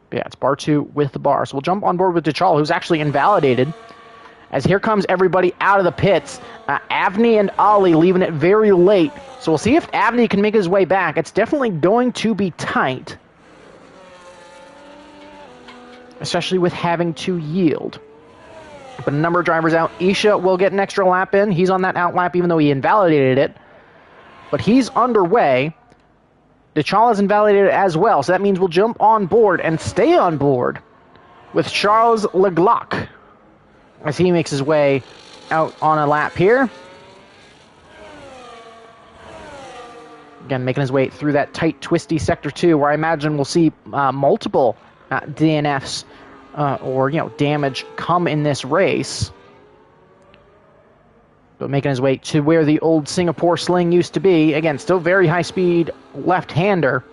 [SPEAKER 1] Yeah, it's Bar2 with the bar. So we'll jump on board with Dechal, who's actually invalidated. As here comes everybody out of the pits. Avni and Ollie leaving it very late. So we'll see if Avni can make his way back. It's definitely going to be tight, especially with having to yield. But a number of drivers out. Isha will get an extra lap in. He's on that out lap even though he invalidated it. But he's underway. Dechal is invalidated as well, so that means we'll jump on board and stay on board with Charles Leclerc as he makes his way out on a lap here. Again, making his way through that tight, twisty Sector 2, where I imagine we'll see multiple DNFs or damage come in this race. But making his way to where the old Singapore sling used to be. Again, still very high-speed left-hander.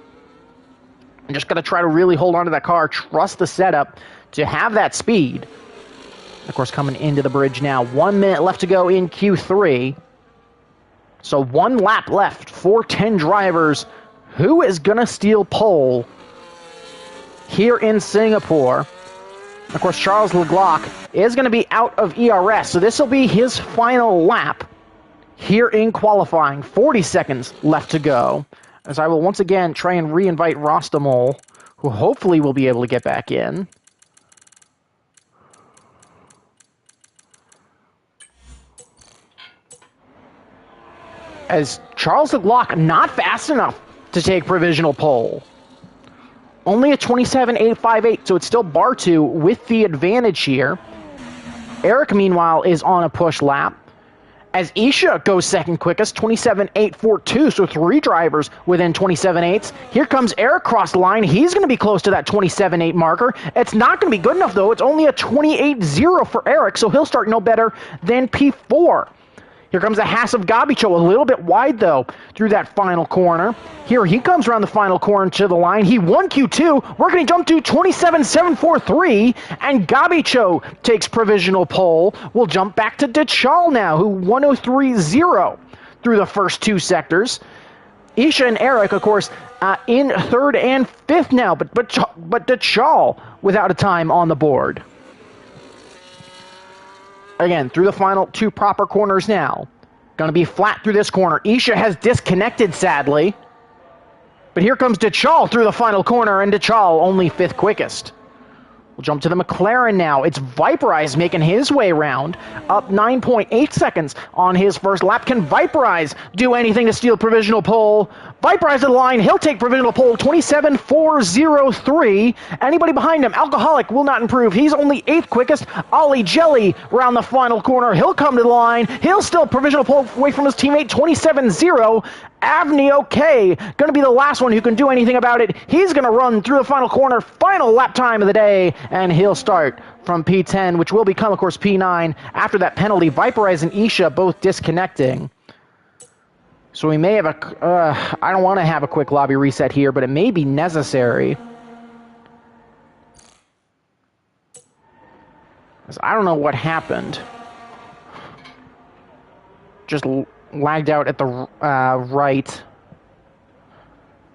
[SPEAKER 1] And just got to try to really hold on to that car, trust the setup to have that speed. Of course, coming into the bridge now. 1 minute left to go in Q3. So 1 lap left for 10 drivers. Who is going to steal pole here in Singapore? Of course, Charles Leclerc is going to be out of ERS, so this will be his final lap here in qualifying. 40 seconds left to go, as I will once again try and re-invite Rostamol, who hopefully will be able to get back in. As Charles Leclerc not fast enough to take provisional pole. Only a 27.858, so it's still Bar2 with the advantage here. Eric, meanwhile, is on a push lap. As Isha goes second quickest, 27.842, so 3 drivers within 27.8s. Here comes Eric across the line. He's going to be close to that 27.8 marker. It's not going to be good enough, though. It's only a 28.0 for Eric, so he'll start no better than P4. Here comes a Haas of Gabicho, a little bit wide, though, through that final corner. Here he comes around the final corner to the line. He won Q2. We're going to jump to 27.743, and Gabicho takes provisional pole. We'll jump back to Dechal now, who 103.0 through the first 2 sectors. Isha and Eric, of course, in 3rd and 5th now, but Dechal without a time on the board. Again, through the final 2 proper corners now. Going to be flat through this corner. Isha has disconnected, sadly. But here comes Dechal through the final corner, and Dechal only 5th quickest. We'll jump to the McLaren now. It's Viperize making his way around, up 9.8 seconds on his first lap. Can Viperize do anything to steal provisional pole? Viperize to the line. He'll take provisional pole, 27.403. Anybody behind him? Alcoholic will not improve. He's only 8th quickest. Ollie Jelly around the final corner. He'll come to the line. He'll still provisional pole away from his teammate, 27.0. Avni, okay, going to be the last one who can do anything about it. He's going to run through the final corner, final lap time of the day, and he'll start from P10, which will become, of course, P9 after that penalty. Viperize and Isha both disconnecting. So we may have a... I don't want to have a quick lobby reset here, but it may be necessary. I don't know what happened. Just lagged out at the right.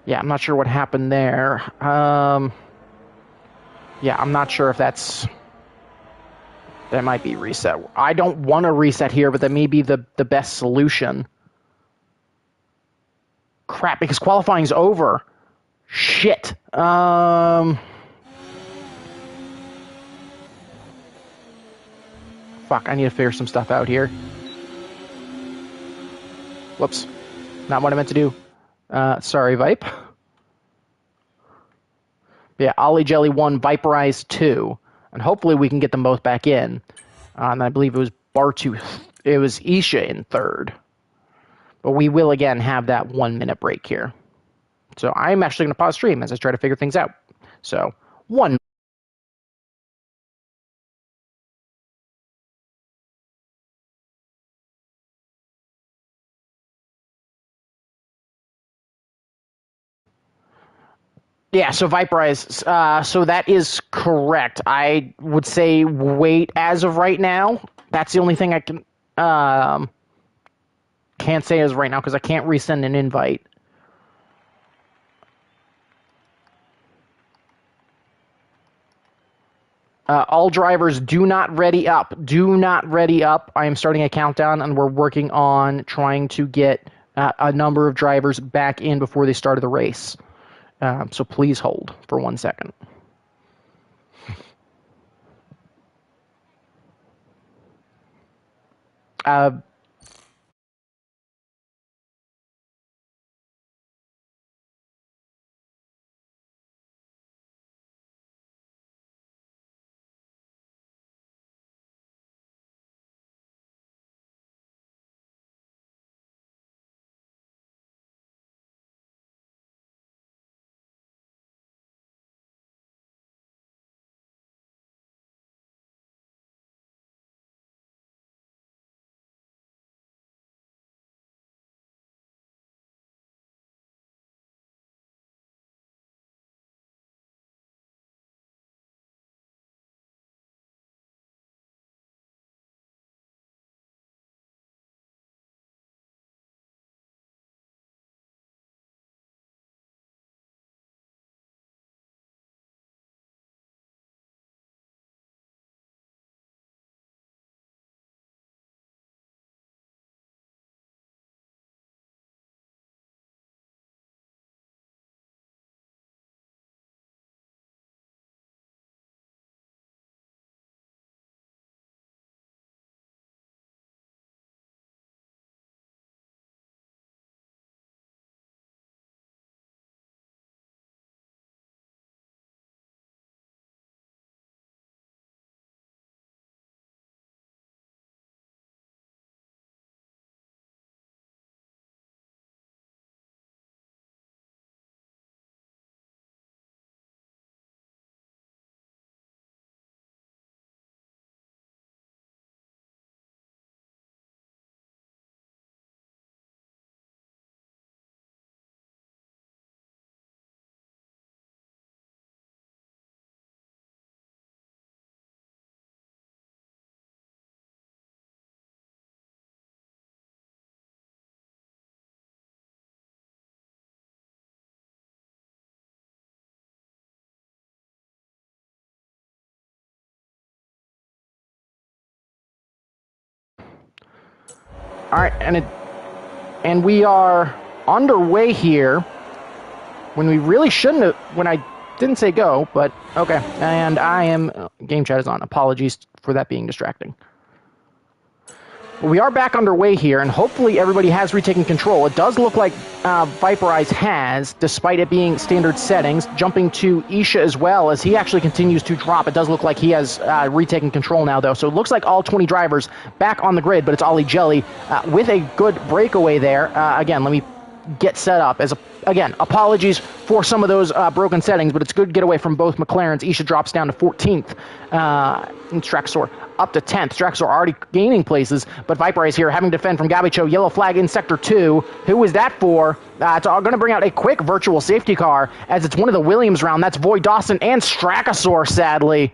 [SPEAKER 1] Yeah, I'm not sure what happened there. Yeah, I'm not sure if that's... That might be reset. I don't want to reset here, but that may be the best solution. Crap, because qualifying's over. Shit. Fuck, I need to figure some stuff out here. Whoops. Not what I meant to do. Sorry, Vipe. Yeah, Ollie Jelly 1, Viperize 2. And hopefully we can get them both back in. And I believe it was Bartu. It was Isha in third. But we will again have that 1 minute break here. So I'm actually going to pause stream as I try to figure things out. So, 1. Yeah, so Viperize, so that is correct. I would say wait as of right now. That's the only thing I can't say as of right now because I can't resend an invite. All drivers, do not ready up. Do not ready up. I am starting a countdown, and we're working on trying to get a number of drivers back in before they started the race. So please hold for 1 second. All right, and we are underway here when we really shouldn't have, when I didn't say go, but okay. And I am, game chat is on. Apologies for that being distracting. We are back underway here, and hopefully everybody has retaken control. It does look like Viperize has, despite it being standard settings, jumping to Isha as well, as he actually continues to drop. It does look like he has retaken control now, though. So it looks like all 20 drivers back on the grid, but it's Ollie Jelly with a good breakaway there. Again, let me get set up. As again, apologies for some of those broken settings, but it's good to get away from both McLarens. Isha drops down to 14th, and Straxor up to 10th. Straxor already gaining places, but Viper is here having to defend from Gabicho. Yellow flag in Sector 2. Who is that for? It's going to bring out a quick virtual safety car, as it's one of the Williams round. That's Void Dawson and Strachosaur, sadly.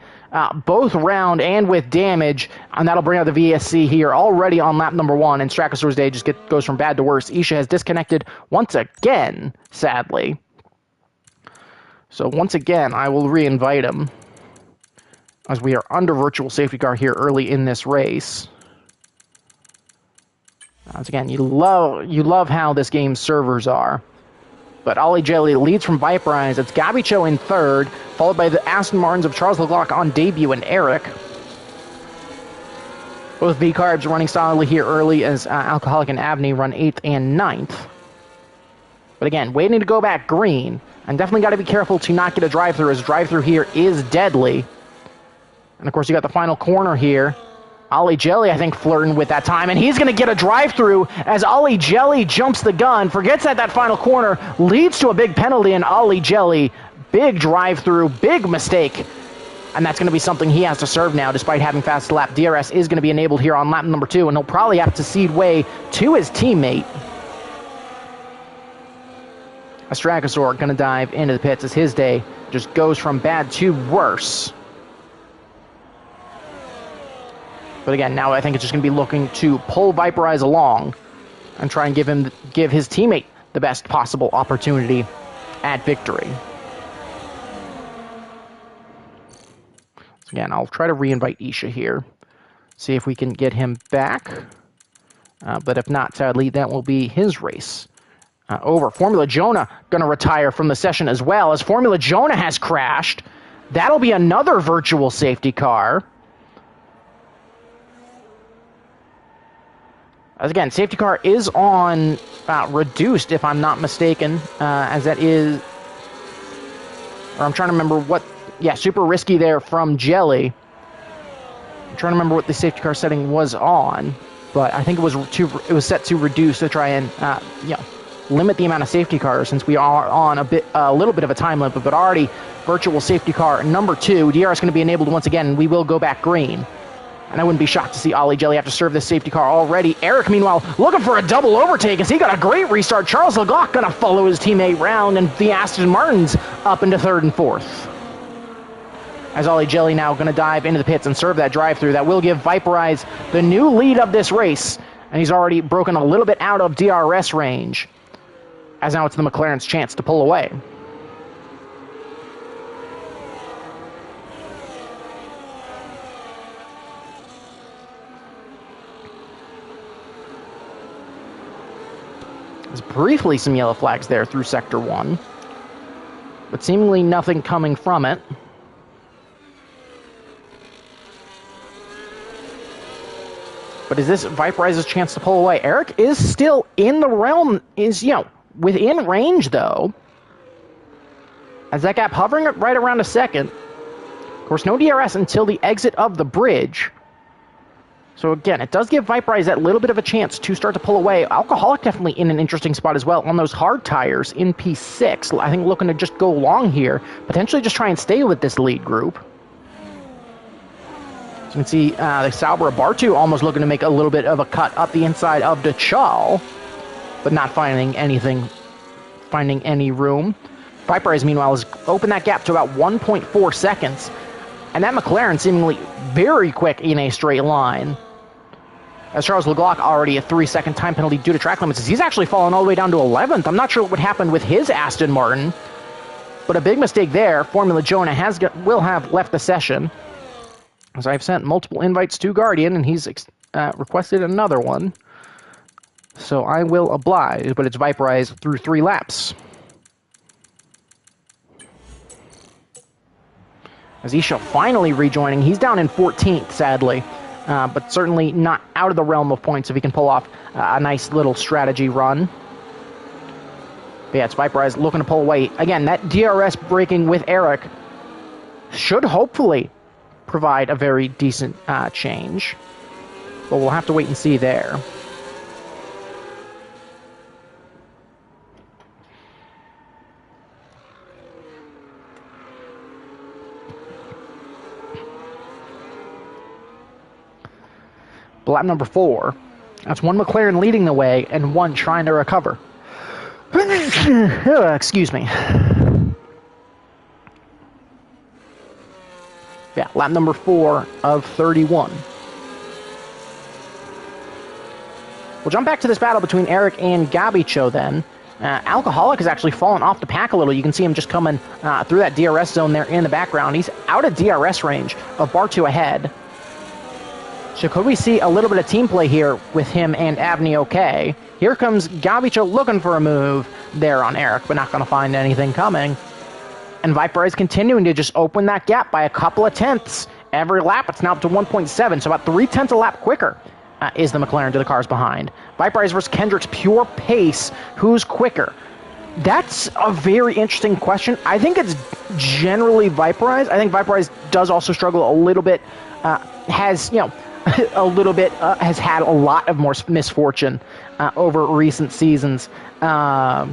[SPEAKER 1] Both round and with damage, and that'll bring out the VSC here already on lap number 1, and Strachosaur's day just goes from bad to worse. Isha has disconnected once again, sadly. So once again, I will re-invite him, as we are under virtual safety car here early in this race. Once again, you love how this game's servers are. But Ollie Jelly leads from Viperize. It's Gabicho in third, followed by the Aston Martins of Charles Leclerc on debut and Eric. Both V-Carbs running solidly here early, as Alcoholic and Avni run 8th and 9th. But again, waiting to go back green. And definitely got to be careful to not get a drive-through, as drive-through here is deadly. And of course, you got the final corner here. Ollie Jelly, I think, flirting with that time, and he's going to get a drive-through as Ollie Jelly jumps the gun, forgets that final corner, leads to a big penalty, and Ollie Jelly, big drive-through, big mistake, and that's going to be something he has to serve now, despite having fast lap. DRS is going to be enabled here on lap number 2, and he'll probably have to cede way to his teammate. Strachosaur going to dive into the pits as his day just goes from bad to worse. But again, now I think it's just going to be looking to pull Viperize along and try and give his teammate the best possible opportunity at victory. So again, I'll try to re-invite Isha here, see if we can get him back. But if not, sadly, that will be his race over. Formula Jonah going to retire from the session as well, as Formula Jonah has crashed. That'll be another virtual safety car. As again, safety car is on reduced, if I'm not mistaken, as that is, or I'm trying to remember what, yeah, super risky there from Jelly. I'm trying to remember what the safety car setting was on, but I think it was set to reduce to try and, limit the amount of safety cars, since we are on a little bit of a time limit, but already virtual safety car number 2. DRS going to be enabled once again, and we will go back green. And I wouldn't be shocked to see Ollie Jelly have to serve this safety car already. Eric, meanwhile, looking for a double overtake as he got a great restart. Charles Leclerc going to follow his teammate round, and the Aston Martins up into 3rd and 4th. As Ollie Jelly now going to dive into the pits and serve that drive-through. That will give Viperize the new lead of this race, and he's already broken a little bit out of DRS range, as now it's the McLaren's chance to pull away. There's briefly some yellow flags there through Sector 1, but seemingly nothing coming from it. But is this Viperize's chance to pull away? Eric is still in the realm, within range, though. As that gap hovering right around a second. Of course, no DRS until the exit of the bridge. So again, it does give Viperize that little bit of a chance to start to pull away. Alcoholic definitely in an interesting spot as well on those hard tires in P6. I think looking to just go long here, potentially just try and stay with this lead group. So you can see the Sauber Bartu almost looking to make a little bit of a cut up the inside of Dachal, but not finding any room. Viperize, meanwhile, has opened that gap to about 1.4 seconds, and that McLaren seemingly very quick in a straight line. As Charles Leclerc already a 3-second time penalty due to track limits. He's actually fallen all the way down to 11th. I'm not sure what happened with his Aston Martin, but a big mistake there. Formula Jonah will have left the session, as I've sent multiple invites to Guardian, and he's requested another one. So I will oblige, but it's Viperize through 3 laps. As Isha finally rejoining, he's down in 14th, sadly. But certainly not out of the realm of points if he can pull off a nice little strategy run. But yeah, it's Viperize looking to pull away. Again, that DRS braking with Eric should hopefully provide a very decent change. But we'll have to wait and see there. But lap number 4, that's one McLaren leading the way and one trying to recover. Excuse me. Yeah, lap number 4 of 31. We'll jump back to this battle between Eric and Gabicho then. Alcoholic has actually fallen off the pack a little. You can see him just coming through that DRS zone there in the background. He's out of DRS range of bar 2 ahead. So could we see a little bit of team play here with him and Avni okay? Here comes Gabicho looking for a move there on Eric, but not going to find anything coming. And Viper is continuing to just open that gap by a couple of tenths every lap. It's now up to 1.7, so about 3/10 a lap quicker is the McLaren to the cars behind. Viper Eyes versus Kendrick's pure pace. Who's quicker? That's a very interesting question. I think it's generally Viper Eyes. I think Viper Eyes does also struggle a little bit. Has had a lot of more misfortune over recent seasons. I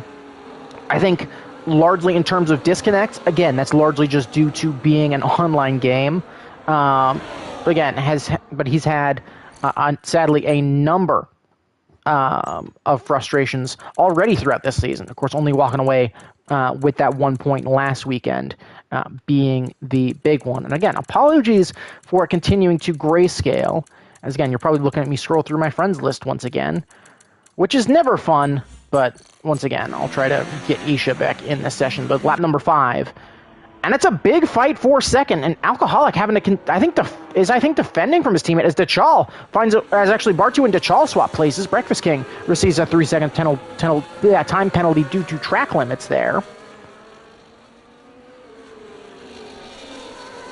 [SPEAKER 1] think largely in terms of disconnects, again, that's largely just due to being an online game. But he's had sadly a number of frustrations already throughout this season. Of course, only walking away with that 1 point last weekend being the big one. And again, apologies for continuing to grayscale. As again, you're probably looking at me scroll through my friends list once again, which is never fun. But once again, I'll try to get Isha back in this session. But lap number 5. And it's a big fight for second, and Alcoholic having to, I think defending from his teammate as Dachal finds as actually Bartu and Dachal swap places. Breakfast King receives a 3-second time penalty due to track limits there.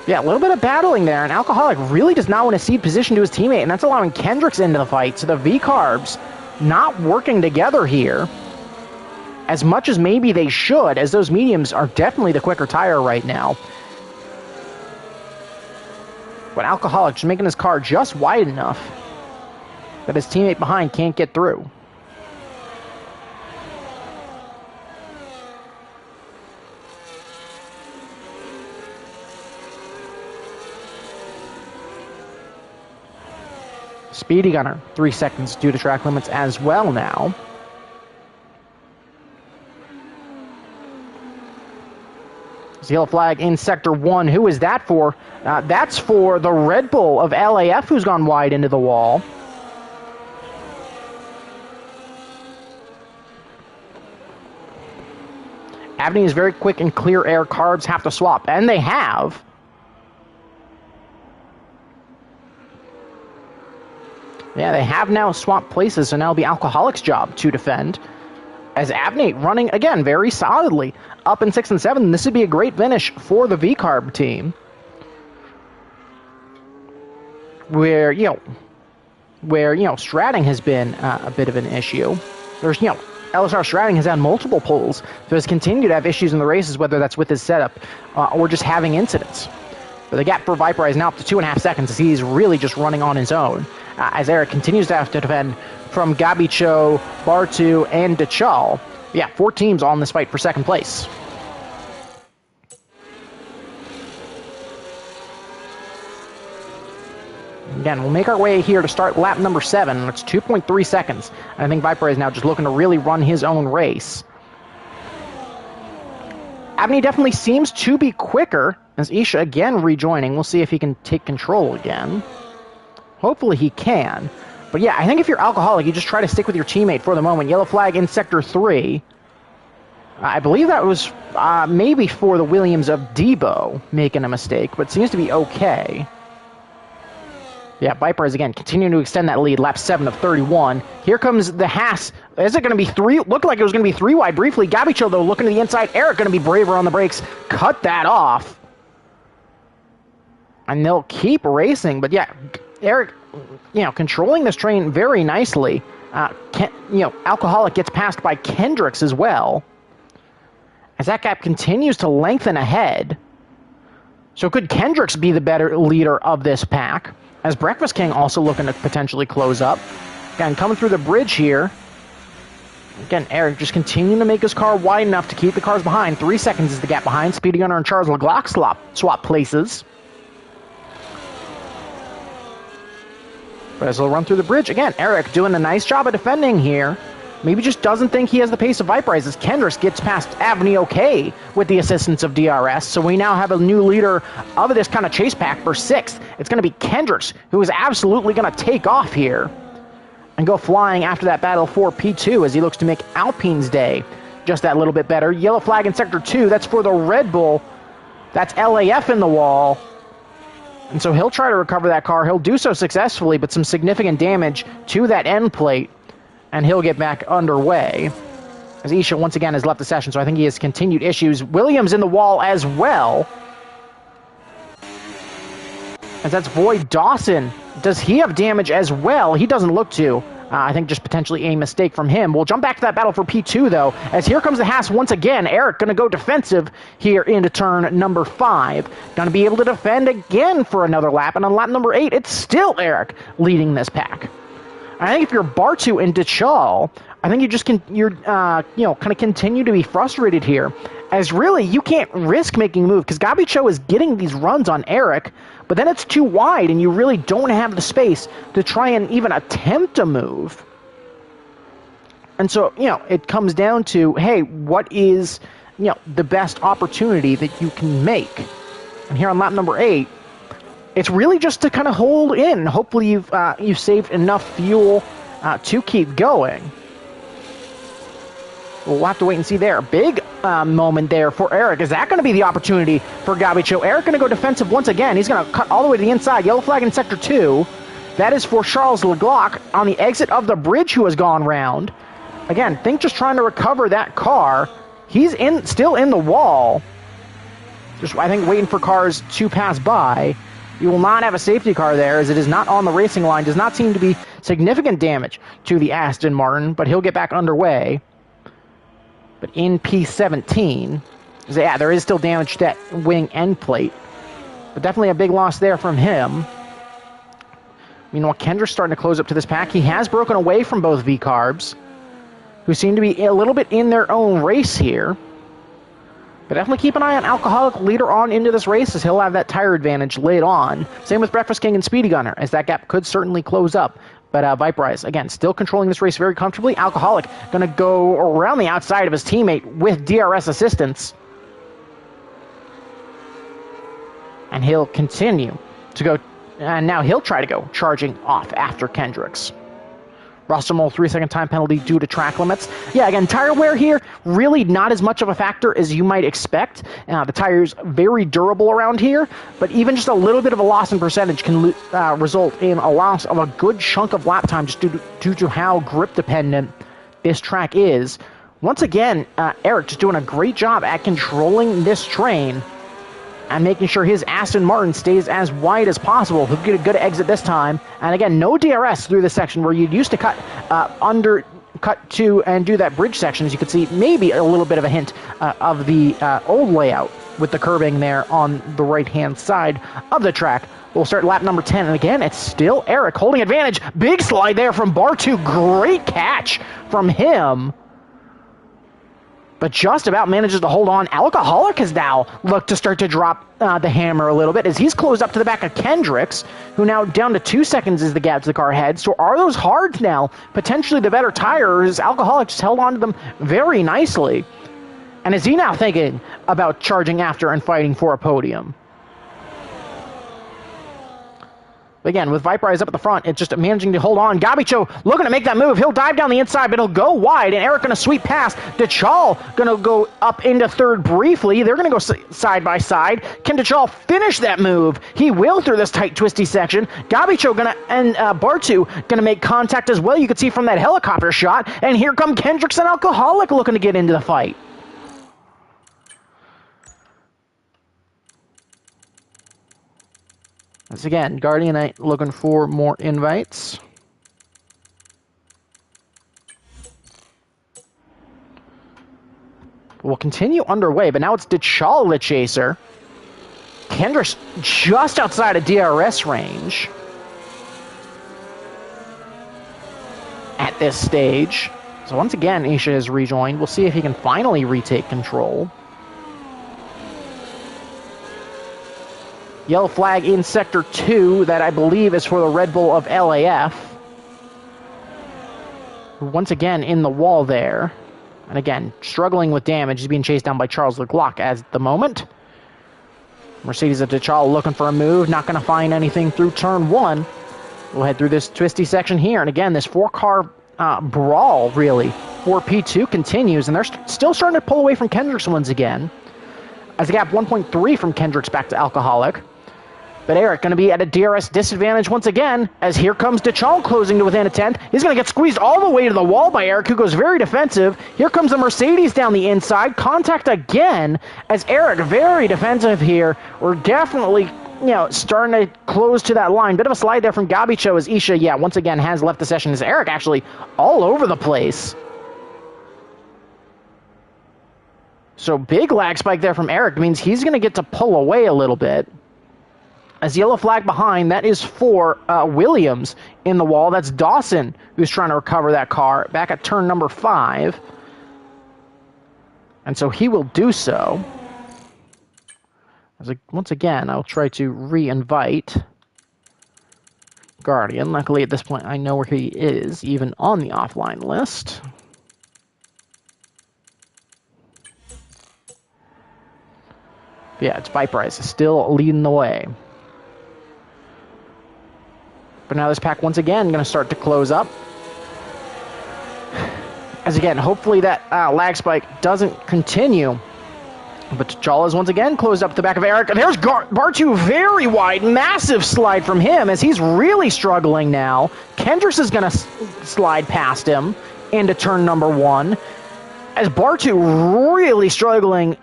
[SPEAKER 1] Yeah, a little bit of battling there, and Alcoholic really does not want to cede position to his teammate, and that's allowing Kendricks into the fight. So the V-Carbs not working together here as much as maybe they should, as those mediums are definitely the quicker tire right now. But Alcoholic just making his car just wide enough that his teammate behind can't get through. Speedy Gunner, 3 seconds due to track limits as well now. Yellow flag in Sector 1. Who is that for? That's for the Red Bull of LAF, who's gone wide into the wall. Avni is very quick and clear air. Carbs have to swap, and they have. Yeah, they have now swapped places, so now it'll be Alcoholic's job to defend. As Avni running, again, very solidly up in 6 and 7. This would be a great finish for the V-Carb team. Where stratting has been a bit of an issue. There's, LSR stratting has had multiple pulls, so has continued to have issues in the races, whether that's with his setup or just having incidents. But the gap for Viper is now up to 2.5 seconds as he's really just running on his own. As Eric continues to have to defend from Gabicho, Bartu, and Dachal. Yeah, 4 teams all in this fight for second place. Again, we'll make our way here to start lap number 7. It's 2.3 seconds. And I think Viper is now just looking to really run his own race. Avni definitely seems to be quicker, as Isha again rejoining. We'll see if he can take control again. Hopefully he can. But yeah, I think if you're Alcoholic, you just try to stick with your teammate for the moment. Yellow flag in Sector 3. I believe that was maybe for the Williams of Debo making a mistake, but seems to be okay. Yeah, Viper is again continuing to extend that lead. Lap 7 of 31. Here comes the Haas. Is it going to be 3? Looked like it was going to be 3 wide briefly. Gabicho, though, looking to the inside. Eric going to be braver on the brakes. Cut that off. And they'll keep racing. But yeah, Eric, controlling this train very nicely. Alcoholic gets passed by Kendricks as well. As that gap continues to lengthen ahead. So could Kendricks be the better leader of this pack? As Breakfast King also looking to potentially close up. Again, coming through the bridge here. Again, Eric just continuing to make his car wide enough to keep the cars behind. 3 seconds is the gap behind. Speedy Gunner and Charles LeGlock swap places. But as he'll run through the bridge, again, Eric doing a nice job of defending here. Maybe just doesn't think he has the pace of Viperize as Kendricks gets past Avni okay with the assistance of DRS. So we now have a new leader of this kind of chase pack for 6th. It's going to be Kendricks, who is absolutely going to take off here and go flying after that battle for P2 as he looks to make Alpine's day just that little bit better. Yellow flag in Sector 2, that's for the Red Bull. That's LAF in the wall. And so he'll try to recover that car. He'll do so successfully, but some significant damage to that end plate. And he'll get back underway as Isha once again has left the session, so I think he has continued issues. Williams in the wall as well. As that's Void Dawson. Does he have damage as well? He doesn't look to. I think just potentially a mistake from him. We'll jump back to that battle for P2, though, as here comes the Haas once again. Eric going to go defensive here into turn number 5. Going to be able to defend again for another lap, and on lap number 8, it's still Eric leading this pack. I think if you're Bartu and Dachal, I think you just kind of continue to be frustrated here, as really you can't risk making a move because Gabicho is getting these runs on Eric, but then it's too wide and you really don't have the space to try and even attempt a move. And so, it comes down to, hey, what is, the best opportunity that you can make? And here on lap number 8, it's really just to kind of hold in. Hopefully you've saved enough fuel to keep going. We'll have to wait and see there. Big moment there for Eric. Is that going to be the opportunity for Gabicho? Eric going to go defensive once again. He's going to cut all the way to the inside. Yellow flag in Sector 2. That is for Charles Leglock on the exit of the bridge who has gone round. Again, think just trying to recover that car. He's still in the wall. Just, I think, waiting for cars to pass by. You will not have a safety car there, as it is not on the racing line. Does not seem to be significant damage to the Aston Martin, but he'll get back underway. But in P17, yeah, there is still damage to that wing end plate. But definitely a big loss there from him. Meanwhile, Kendra's starting to close up to this pack. He has broken away from both V-Carbs, who seem to be a little bit in their own race here. But definitely keep an eye on Alcoholic later on into this race, as he'll have that tire advantage late on. Same with Breakfast King and Speedy Gunner, as that gap could certainly close up. But Viperize, again, still controlling this race very comfortably. Alcoholic going to go around the outside of his teammate with DRS assistance. And he'll continue to go, and now he'll try to go charging off after Kendricks. Russell 3-second time penalty due to track limits. Yeah, again, tire wear here, really not as much of a factor as you might expect. The tire's very durable around here, but even just a little bit of a loss in percentage can result in a loss of a good chunk of lap time just due to how grip dependent this track is. Once again, Eric just doing a great job at controlling this train and making sure his Aston Martin stays as wide as possible. He'll get a good exit this time. And again, no DRS through this section where you used to cut to and do that bridge section. As you can see, maybe a little bit of a hint of the old layout with the curbing there on the right-hand side of the track. We'll start lap number 10. And again, it's still Eric holding advantage. Big slide there from Bartu. Great catch from him, but just about manages to hold on. Alcoholic has now looked to start to drop the hammer a little bit as he's closed up to the back of Kendricks, who now down to 2 seconds is the gap to the car ahead. So are those hards now potentially the better tires? Alcoholic just held on to them very nicely. And is he now thinking about charging after and fighting for a podium? Again, with Viperize up at the front, it's just managing to hold on. Gabicho looking to make that move. He'll dive down the inside, but he'll go wide, and Eric going to sweep past. Dachal going to go up into third briefly. They're going to go side by side. Can Dachal finish that move? He will through this tight, twisty section. Gabicho going to, and Bartu going to make contact as well. You can see from that helicopter shot. And here come Kendricks and Alcoholic looking to get into the fight. Once again, Guardian Knight looking for more invites. We'll continue underway, but now it's Dachal the chaser. Kendrick's just outside of DRS range at this stage. So once again, Isha has rejoined. We'll see if he can finally retake control. Yellow flag in Sector 2, that I believe is for the Red Bull of LAF. Once again in the wall there. And again, struggling with damage. He's being chased down by Charles Leclerc at the moment. Mercedes of Dechal looking for a move. Not going to find anything through turn 1. We'll head through this twisty section here. And again, this 4-car brawl, really, for P2 continues. And they're still starting to pull away from Kendricks once again. As a gap 1.3 from Kendricks back to Alcoholic. But Eric going to be at a DRS disadvantage once again, as here comes Dechal closing to within a tenth. He's going to get squeezed all the way to the wall by Eric, who goes very defensive. Here comes the Mercedes down the inside. Contact again, as Eric very defensive here. We're definitely, starting to close to that line. Bit of a slide there from Gabicho, as Isha, once again has left the session. As Eric actually all over the place. So big lag spike there from Eric means he's going to get to pull away a little bit. As yellow flag behind, that is for Williams in the wall. That's Dawson who's trying to recover that car back at turn number 5. And so he will do so. Once again, I'll try to re-invite Guardian. Luckily, at this point, I know where he is, even on the offline list. Yeah, it's Viperize still leading the way. But now this pack, once again, going to start to close up. As again, hopefully that lag spike doesn't continue. But T'Challa is once again closed up the back of Eric. And there's Bartu very wide. Massive slide from him as he's really struggling now. Kendricks is going to slide past him into turn number 1. As Bartu really struggling,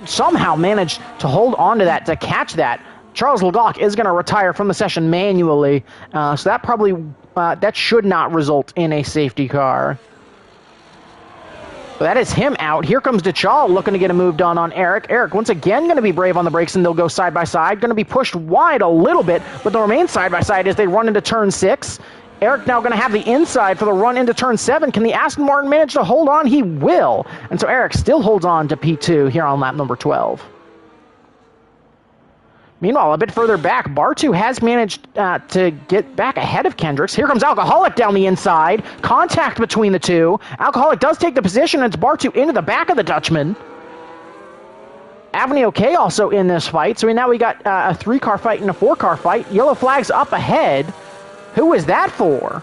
[SPEAKER 1] somehow managed to hold on to that, to catch that. Charles Leclerc is going to retire from the session manually, so that probably that should not result in a safety car. But that is him out. Here comes Dechal looking to get a move done on Eric. Eric once again going to be brave on the brakes, and they'll go side by side. Going to be pushed wide a little bit, but they'll remain side by side as they run into turn 6. Eric now going to have the inside for the run into turn 7. Can the Aston Martin manage to hold on? He will. And so Eric still holds on to P2 here on lap number 12. Meanwhile, a bit further back, Bartu has managed to get back ahead of Kendricks. Here comes Alcoholic down the inside. Contact between the two. Alcoholic does take the position, and it's Bartu into the back of the Dutchman. Avenue OK also in this fight. So now we got a 3-car fight and a 4-car fight. Yellow flag's up ahead. Who is that for?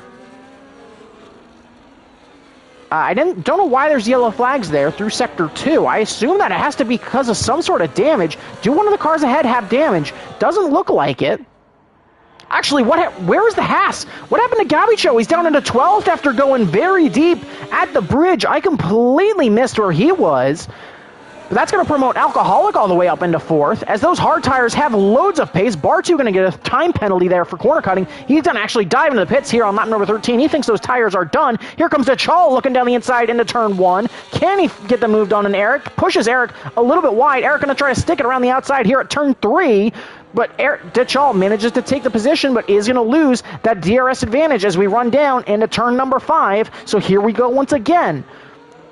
[SPEAKER 1] I don't know why there's yellow flags there through Sector 2. I assume that it has to be because of some sort of damage. Do one of the cars ahead have damage? Doesn't look like it. Actually, where is the Haas? What happened to Gabicho? He's down into 12th after going very deep at the bridge. I completely missed where he was. But that's going to promote Alcoholic all the way up into 4th. As those hard tires have loads of pace, Bartu going to get a time penalty there for corner cutting. He's going to actually dive into the pits here on lap number 13. He thinks those tires are done. Here comes Dechal looking down the inside into turn 1. Can he get the move done on Eric? Pushes Eric a little bit wide. Eric going to try to stick it around the outside here at turn 3. But Dechal manages to take the position, but is going to lose that DRS advantage as we run down into turn number 5. So here we go once again.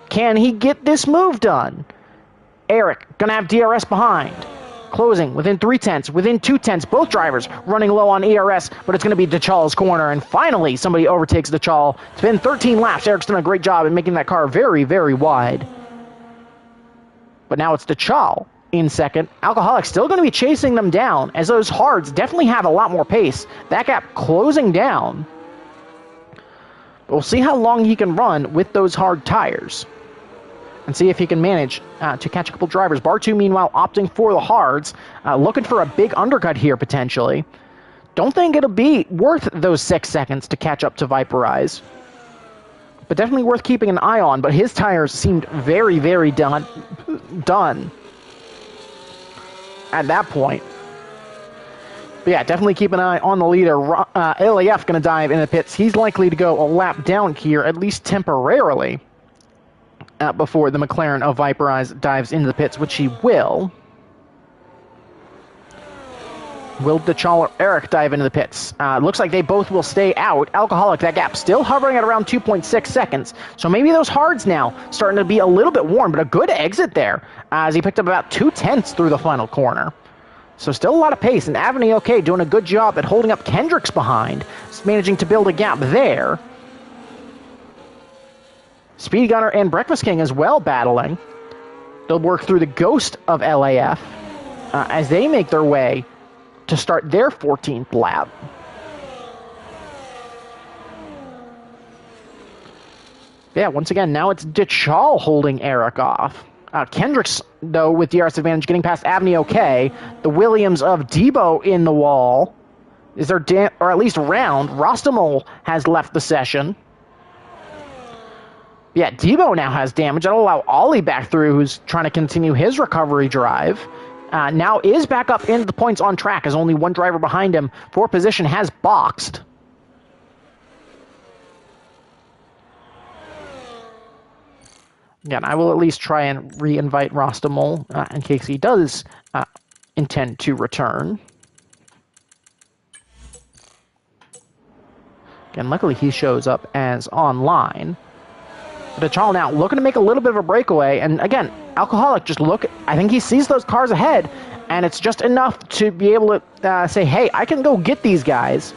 [SPEAKER 1] Can he get this move done? Eric going to have DRS behind. Closing within 3/10, within 2/10. Both drivers running low on ERS, but it's going to be Dechal's corner. And finally, somebody overtakes Dechal. It's been 13 laps. Eric's done a great job in making that car very, very wide. But now it's Dechal in second. Alcoholic still going to be chasing them down, as those hards definitely have a lot more pace. That gap closing down. But we'll see how long he can run with those hard tires. And see if he can manage to catch a couple drivers. Bartu, meanwhile, opting for the hards. Looking for a big undercut here, potentially. Don't think it'll be worth those 6 seconds to catch up to Viperize. But definitely worth keeping an eye on. But his tires seemed very, very done at that point. But yeah, definitely keep an eye on the leader. LAF going to dive in the pits. He's likely to go a lap down here, at least temporarily. Before the McLaren of Viperize dives into the pits, which he will. Will Dechal or Eric dive into the pits? Looks like they both will stay out. Alcoholic, that gap still hovering at around 2.6 seconds. So maybe those hards now starting to be a little bit warm, but a good exit there as he picked up about 2/10 through the final corner. So still a lot of pace, and Avni okay, doing a good job at holding up Kendricks behind, managing to build a gap there. Speedy Gunner and Breakfast King as well battling. They'll work through the ghost of LAF as they make their way to start their 14th lap. Yeah, once again, now it's DeChal holding Eric off. Kendricks, though, with DRS advantage, getting past Avni okay. The Williams of Debo in the wall. Is there or at least round. Rostamol has left the session. Yeah, Debo now has damage. That'll allow Ollie back through, who's trying to continue his recovery drive. Now is back up into the points on track, as only one driver behind him for position has boxed. Again, I will at least try and re-invite Rostamol in case he does intend to return. Again, luckily he shows up as online. DeChal now looking to make a little bit of a breakaway, and again, Alcoholic just I think he sees those cars ahead, and it's just enough to be able to say, hey, I can go get these guys.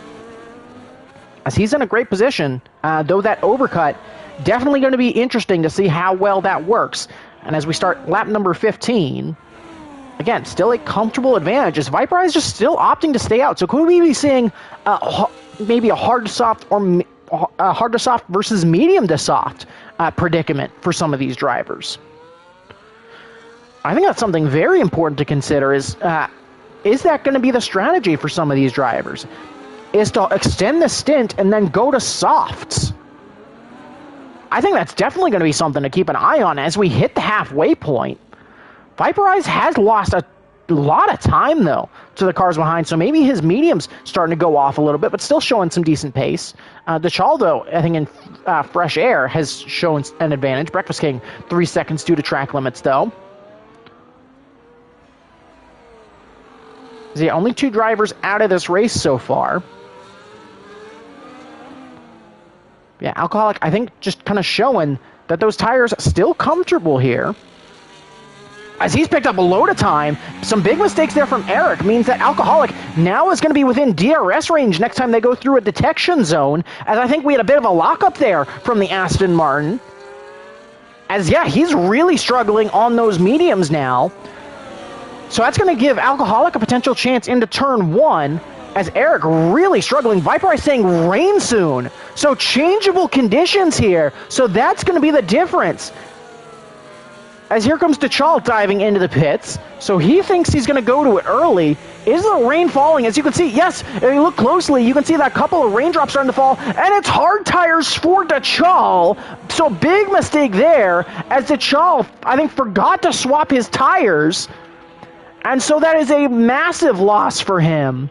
[SPEAKER 1] As he's in a great position, though that overcut, definitely going to be interesting to see how well that works. And as we start lap number 15, again, still a comfortable advantage, as Viper is just still opting to stay out. So could we be seeing maybe a hard to soft or hard to soft versus medium to soft predicament for some of these drivers? I think that's something very important to consider. Is that going to be the strategy for some of these drivers? Is to extend the stint and then go to softs? I think that's definitely going to be something to keep an eye on as we hit the halfway point. Viperize has lost a lot of time, though, to the cars behind, so maybe his medium's starting to go off a little bit, but still showing some decent pace. DeChal, though, I think in fresh air, has shown an advantage. Breakfast King, 3 seconds due to track limits, though. See, only 2 drivers out of this race so far. Yeah, Alcoholic, I think, just kind of showing that those tires still comfortable here. As he's picked up a load of time, some big mistakes there from Eric means that Alcoholic now is going to be within DRS range next time they go through a detection zone, as I think we had a bit of a lockup there from the Aston Martin. As, yeah, he's really struggling on those mediums now. So that's going to give Alcoholic a potential chance into turn 1, as Eric really struggling. Viper is saying rain soon. So changeable conditions here. So that's going to be the difference. As here comes DeChal diving into the pits. So he thinks he's going to go to it early. Is the rain falling? As you can see, yes, if you look closely, you can see that couple of raindrops starting to fall. And it's hard tires for DeChal. So big mistake there, as DeChal, I think, forgot to swap his tires. And so that is a massive loss for him,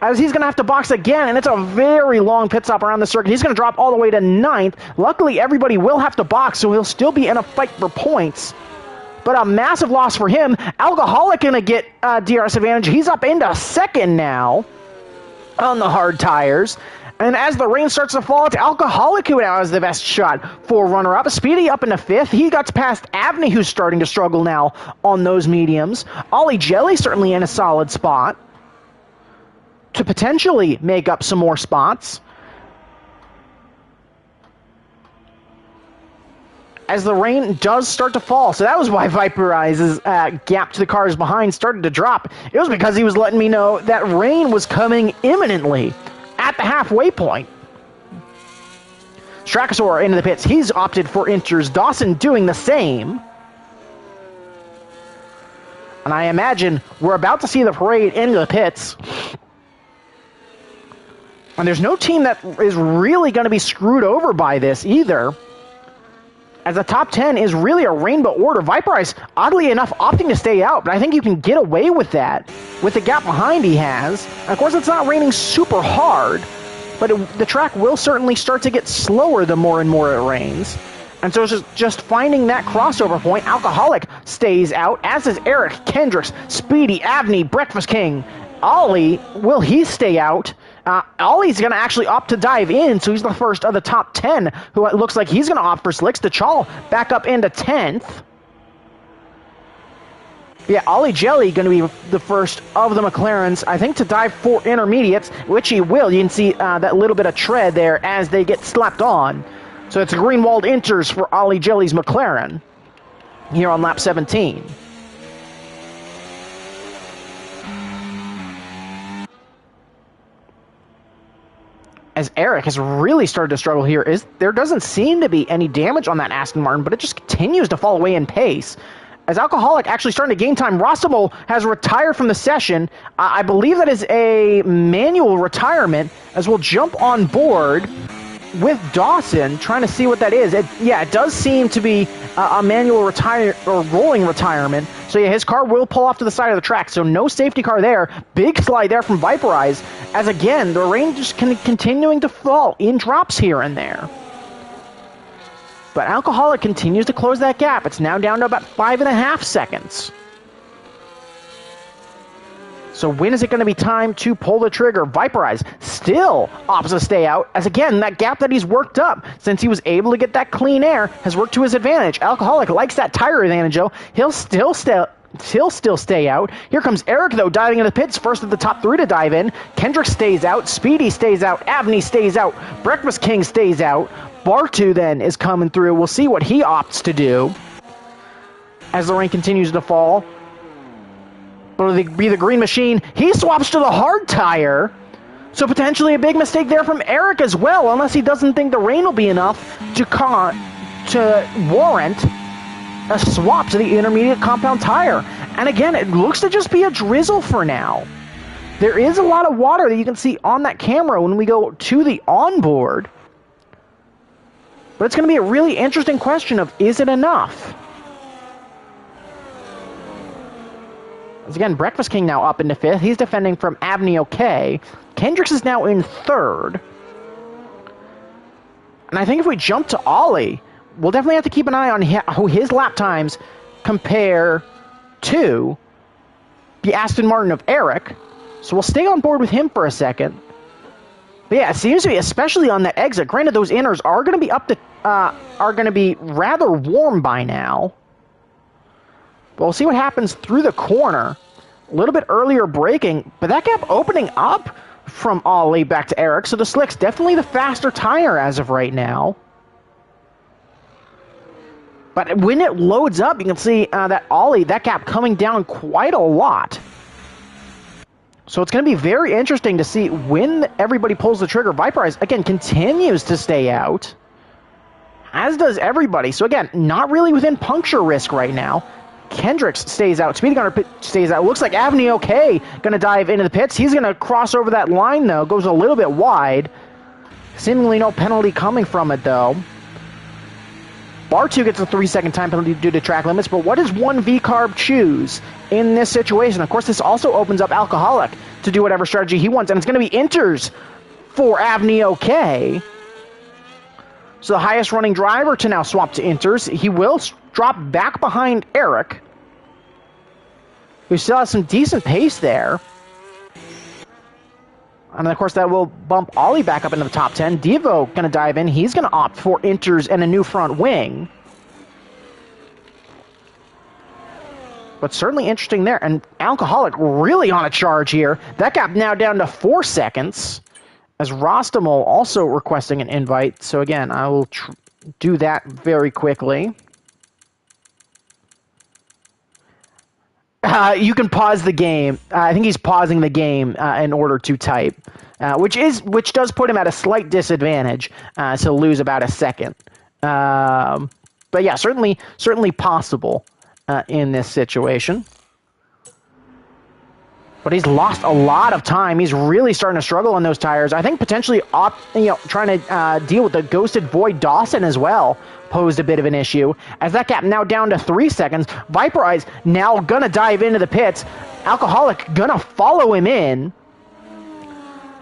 [SPEAKER 1] as he's going to have to box again, and it's a very long pit stop around the circuit. He's going to drop all the way to 9th. Luckily, everybody will have to box, so he'll still be in a fight for points. But a massive loss for him. Alcoholic going to get DRS advantage. He's up into 2nd now on the hard tires. And as the rain starts to fall, it's Alcoholic who now has the best shot for runner-up. Speedy up into 5th. He got past Avni, who's starting to struggle now on those mediums. Ollie Jelly certainly in a solid spot to potentially make up some more spots. As the rain does start to fall. So that was why Viperize's gap to the cars behind started to drop. It was because he was letting me know that rain was coming imminently at the halfway point. Strakasaur into the pits. He's opted for inters. Dawson doing the same. And I imagine we're about to see the parade into the pits. And there's no team that is really going to be screwed over by this either, as the top 10 is really a rainbow order. Viperize, oddly enough, opting to stay out, but I think you can get away with that with the gap behind he has. And of course, it's not raining super hard, but the track will certainly start to get slower the more and more it rains. And so it's just finding that crossover point. Alcoholic stays out, as is Eric, Kendricks, Speedy, Avni, Breakfast King. Ollie, will he stay out? Ollie's going to actually opt to dive in, so he's the first of the top 10, who it looks like he's going to opt for slicks. DeChal back up into 10th. Yeah, Ollie Jelly going to be the first of the McLarens, I think, to dive for intermediates, which he will. You can see that little bit of tread there as they get slapped on. So it's green-walled inters for Ollie Jelly's McLaren here on lap 17. As Eric has really started to struggle here, there doesn't seem to be any damage on that Aston Martin, but it just continues to fall away in pace. As Alcoholic actually starting to gain time, Rostamol has retired from the session. I believe that is a manual retirement, as we'll jump on board with Dawson, trying to see what that is. It does seem to be a manual rolling retirement. So yeah, his car will pull off to the side of the track. So no safety car there. Big slide there from Viperize. As again, the rain just continuing to fall in drops here and there. But Alcoholic continues to close that gap. It's now down to about 5.5 seconds. So when is it going to be time to pull the trigger? Viperize still opts to stay out, as again, that gap that he's worked up since he was able to get that clean air has worked to his advantage. Alcoholic likes that tire advantage, though. He'll still stay out. Here comes Eric, though, diving into the pits, first of the top three to dive in. Kendrick stays out. Speedy stays out. Avni stays out. Breakfast King stays out. Bartu then is coming through. We'll see what he opts to do as the rain continues to fall. Will it be the green machine? He swaps to the hard tire. So potentially a big mistake there from Eric as well, unless he doesn't think the rain will be enough to warrant a swap to the intermediate compound tire. And again, it looks to just be a drizzle for now. There is a lot of water that you can see on that camera when we go to the onboard. But it's going to be a really interesting question of, is it enough? As again, Breakfast King now up into 5th. He's defending from Avni OK. Kendricks is now in 3rd. And I think if we jump to Ollie, we'll definitely have to keep an eye on how his lap times compare to the Aston Martin of Eric. So we'll stay on board with him for a second. But yeah, it seems to be, especially on that exit. Granted, those inners are going to be rather warm by now. But we'll see what happens through the corner. A little bit earlier braking, but that gap opening up from Ollie back to Eric. So the Slick's definitely the faster tire as of right now. But when it loads up, you can see that Ollie, that gap coming down quite a lot. So it's going to be very interesting to see when everybody pulls the trigger. Viperize, again, continues to stay out, as does everybody. So again, not really within puncture risk right now. Kendricks stays out. Speedy Gunner stays out. Looks like Avni OK going to dive into the pits. He's going to cross over that line, though. Goes a little bit wide. Seemingly no penalty coming from it, though. Bartu gets a 3-second time penalty due to track limits, but what does one V-Carb choose in this situation? Of course, this also opens up Alcoholic to do whatever strategy he wants, and it's going to be inters for Avni OK. So the highest running driver to now swap to inters. He will drop back behind Eric, who still has some decent pace there. And of course, that will bump Ollie back up into the top 10. Devo going to dive in. He's going to opt for inters and a new front wing. But certainly interesting there. And Alcoholic really on a charge here. That gap now down to 4 seconds. As Rostamol also requesting an invite. So again, I will do that very quickly. You can pause the game. I think he's pausing the game in order to type, which does put him at a slight disadvantage to lose about a second. But yeah, certainly possible in this situation. But he's lost a lot of time. He's really starting to struggle on those tires. I think potentially trying to deal with the Ghosted Void Dawson as well posed a bit of an issue. As that gap now down to 3 seconds, Viperize now gonna dive into the pits. Alcoholic gonna follow him in.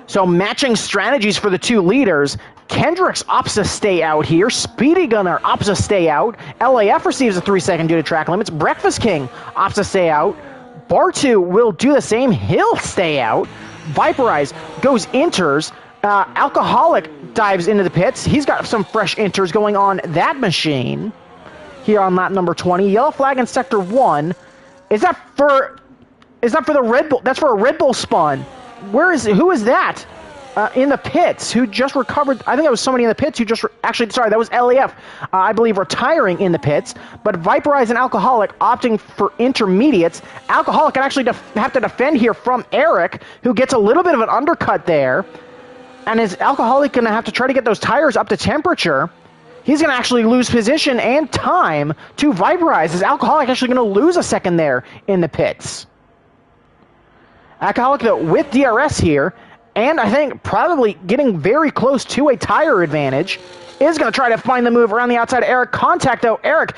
[SPEAKER 1] So matching strategies for the two leaders. Kendricks opts to stay out here. Speedy Gunner opts to stay out. LAF receives a 3-second due to track limits. Breakfast King opts to stay out. Bartu will do the same. He'll stay out. Viperize goes inters. Alcoholic dives into the pits. He's got some fresh inters going on that machine here on lap number 20. Yellow flag in sector 1. Is that for the Red Bull? That's for a Red Bull spun. Who is that? In the pits, who just recovered. I think it was somebody in the pits who just actually, sorry, that was LEF, I believe, retiring in the pits. But Viperize and Alcoholic opting for intermediates. Alcoholic can actually have to defend here from Eric, who gets a little bit of an undercut there. And is Alcoholic going to have to try to get those tires up to temperature? He's going to actually lose position and time to Viperize. Is Alcoholic actually going to lose a second there in the pits? Alcoholic, though, with DRS here, and I think probably getting very close to a tire advantage, is going to try to find the move around the outside of Eric. Contact, though. Eric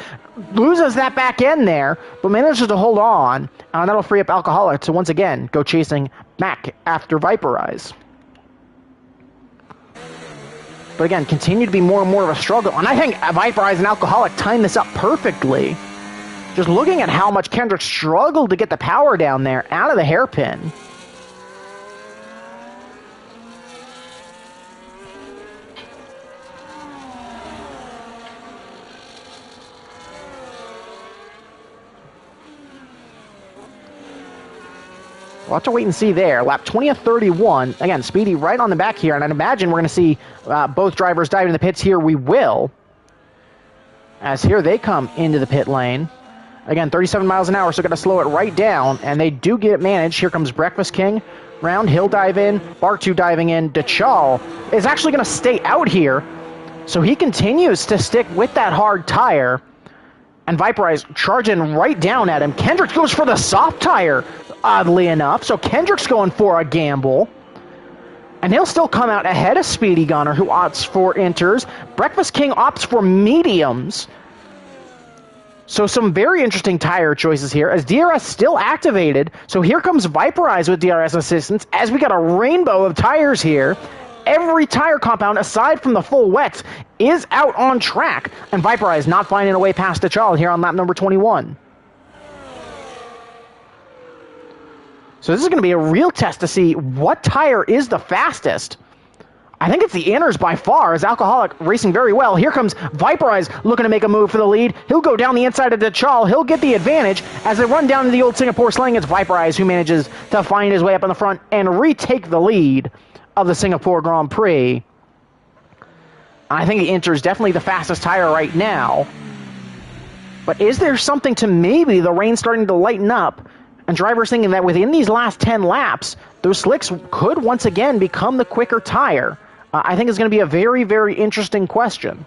[SPEAKER 1] loses that back end there, but manages to hold on. And that'll free up Alcoholic to once again go chasing back after Viperize. But again, continue to be more and more of a struggle. And I think Viperize and Alcoholic timed this up perfectly. Just looking at how much Kendrick struggled to get the power down there out of the hairpin. We'll have to wait and see there. Lap 20 of 31. Again, Speedy right on the back here. And I'd imagine we're going to see both drivers dive into the pits here. We will. As here they come into the pit lane. Again, 37 miles an hour, so going to slow it right down. And they do get it managed. Here comes Breakfast King. Round, he'll dive in. Bartu diving in. Dachal is actually going to stay out here. So he continues to stick with that hard tire. And Viperize charging right down at him. Kendrick goes for the soft tire, oddly enough. So Kendrick's going for a gamble. And he'll still come out ahead of Speedy Gunner, who opts for inters. Breakfast King opts for mediums. So some very interesting tire choices here, as DRS still activated. So here comes Viperize with DRS assistance, as we got a rainbow of tires here. Every tire compound, aside from the full wets, is out on track. And Viperize not finding a way past Dachal here on lap number 21. So this is going to be a real test to see what tire is the fastest. I think it's the inners by far, as Alcoholic racing very well. Here comes Viperize looking to make a move for the lead. He'll go down the inside of Dachal. He'll get the advantage as they run down to the old Singapore slang. It's Viperize who manages to find his way up in the front and retake the lead of the Singapore Grand Prix. I think the Inter is definitely the fastest tire right now. But is there something to maybe the rain starting to lighten up and drivers thinking that within these last 10 laps, those slicks could once again become the quicker tire? I think it's going to be a very, very interesting question.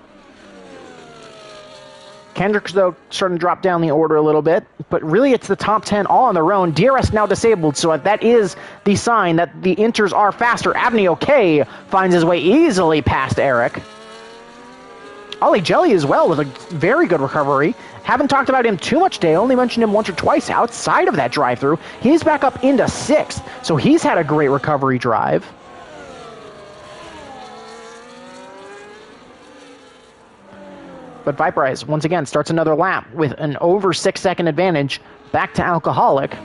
[SPEAKER 1] Kendrick's, though, starting to drop down the order a little bit, but really it's the top 10 all on their own. DRS now disabled, so that is the sign that the Inters are faster. Abney K finds his way easily past Eric. Ollie Jelly as well with a very good recovery. Haven't talked about him too much today, only mentioned him once or twice outside of that drive-through. He's back up into 6th, so he's had a great recovery drive. But Viperize, once again, starts another lap with an over 6-second advantage back to Alcoholic.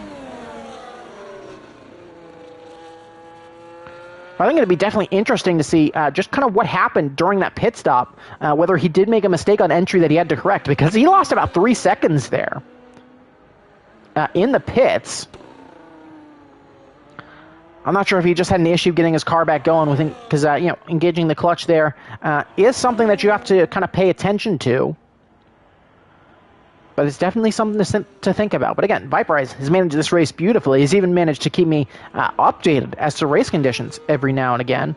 [SPEAKER 1] I think it'd be definitely interesting to see just kind of what happened during that pit stop, whether he did make a mistake on entry that he had to correct, because he lost about 3 seconds there in the pits. I'm not sure if he just had an issue getting his car back going, because engaging the clutch there is something that you have to kind of pay attention to. But it's definitely something to think about. But again, Viperize has managed this race beautifully. He's even managed to keep me updated as to race conditions every now and again.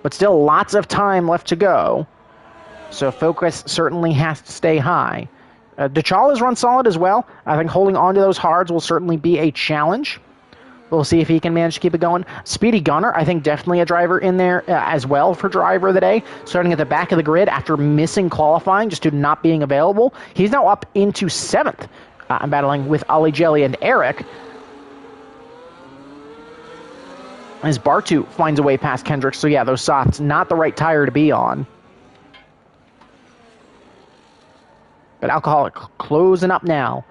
[SPEAKER 1] But still lots of time left to go. So focus certainly has to stay high. Dachal has run solid as well. I think holding on to those hards will certainly be a challenge. We'll see if he can manage to keep it going. Speedy Gunner, I think definitely a driver in there as well for driver of the day. Starting at the back of the grid after missing qualifying just due to not being available. He's now up into 7th. I'm battling with Ollie Jelly and Eric. As Bartu finds a way past Kendrick. So yeah, those softs, not the right tire to be on. But Alcoholic closing up now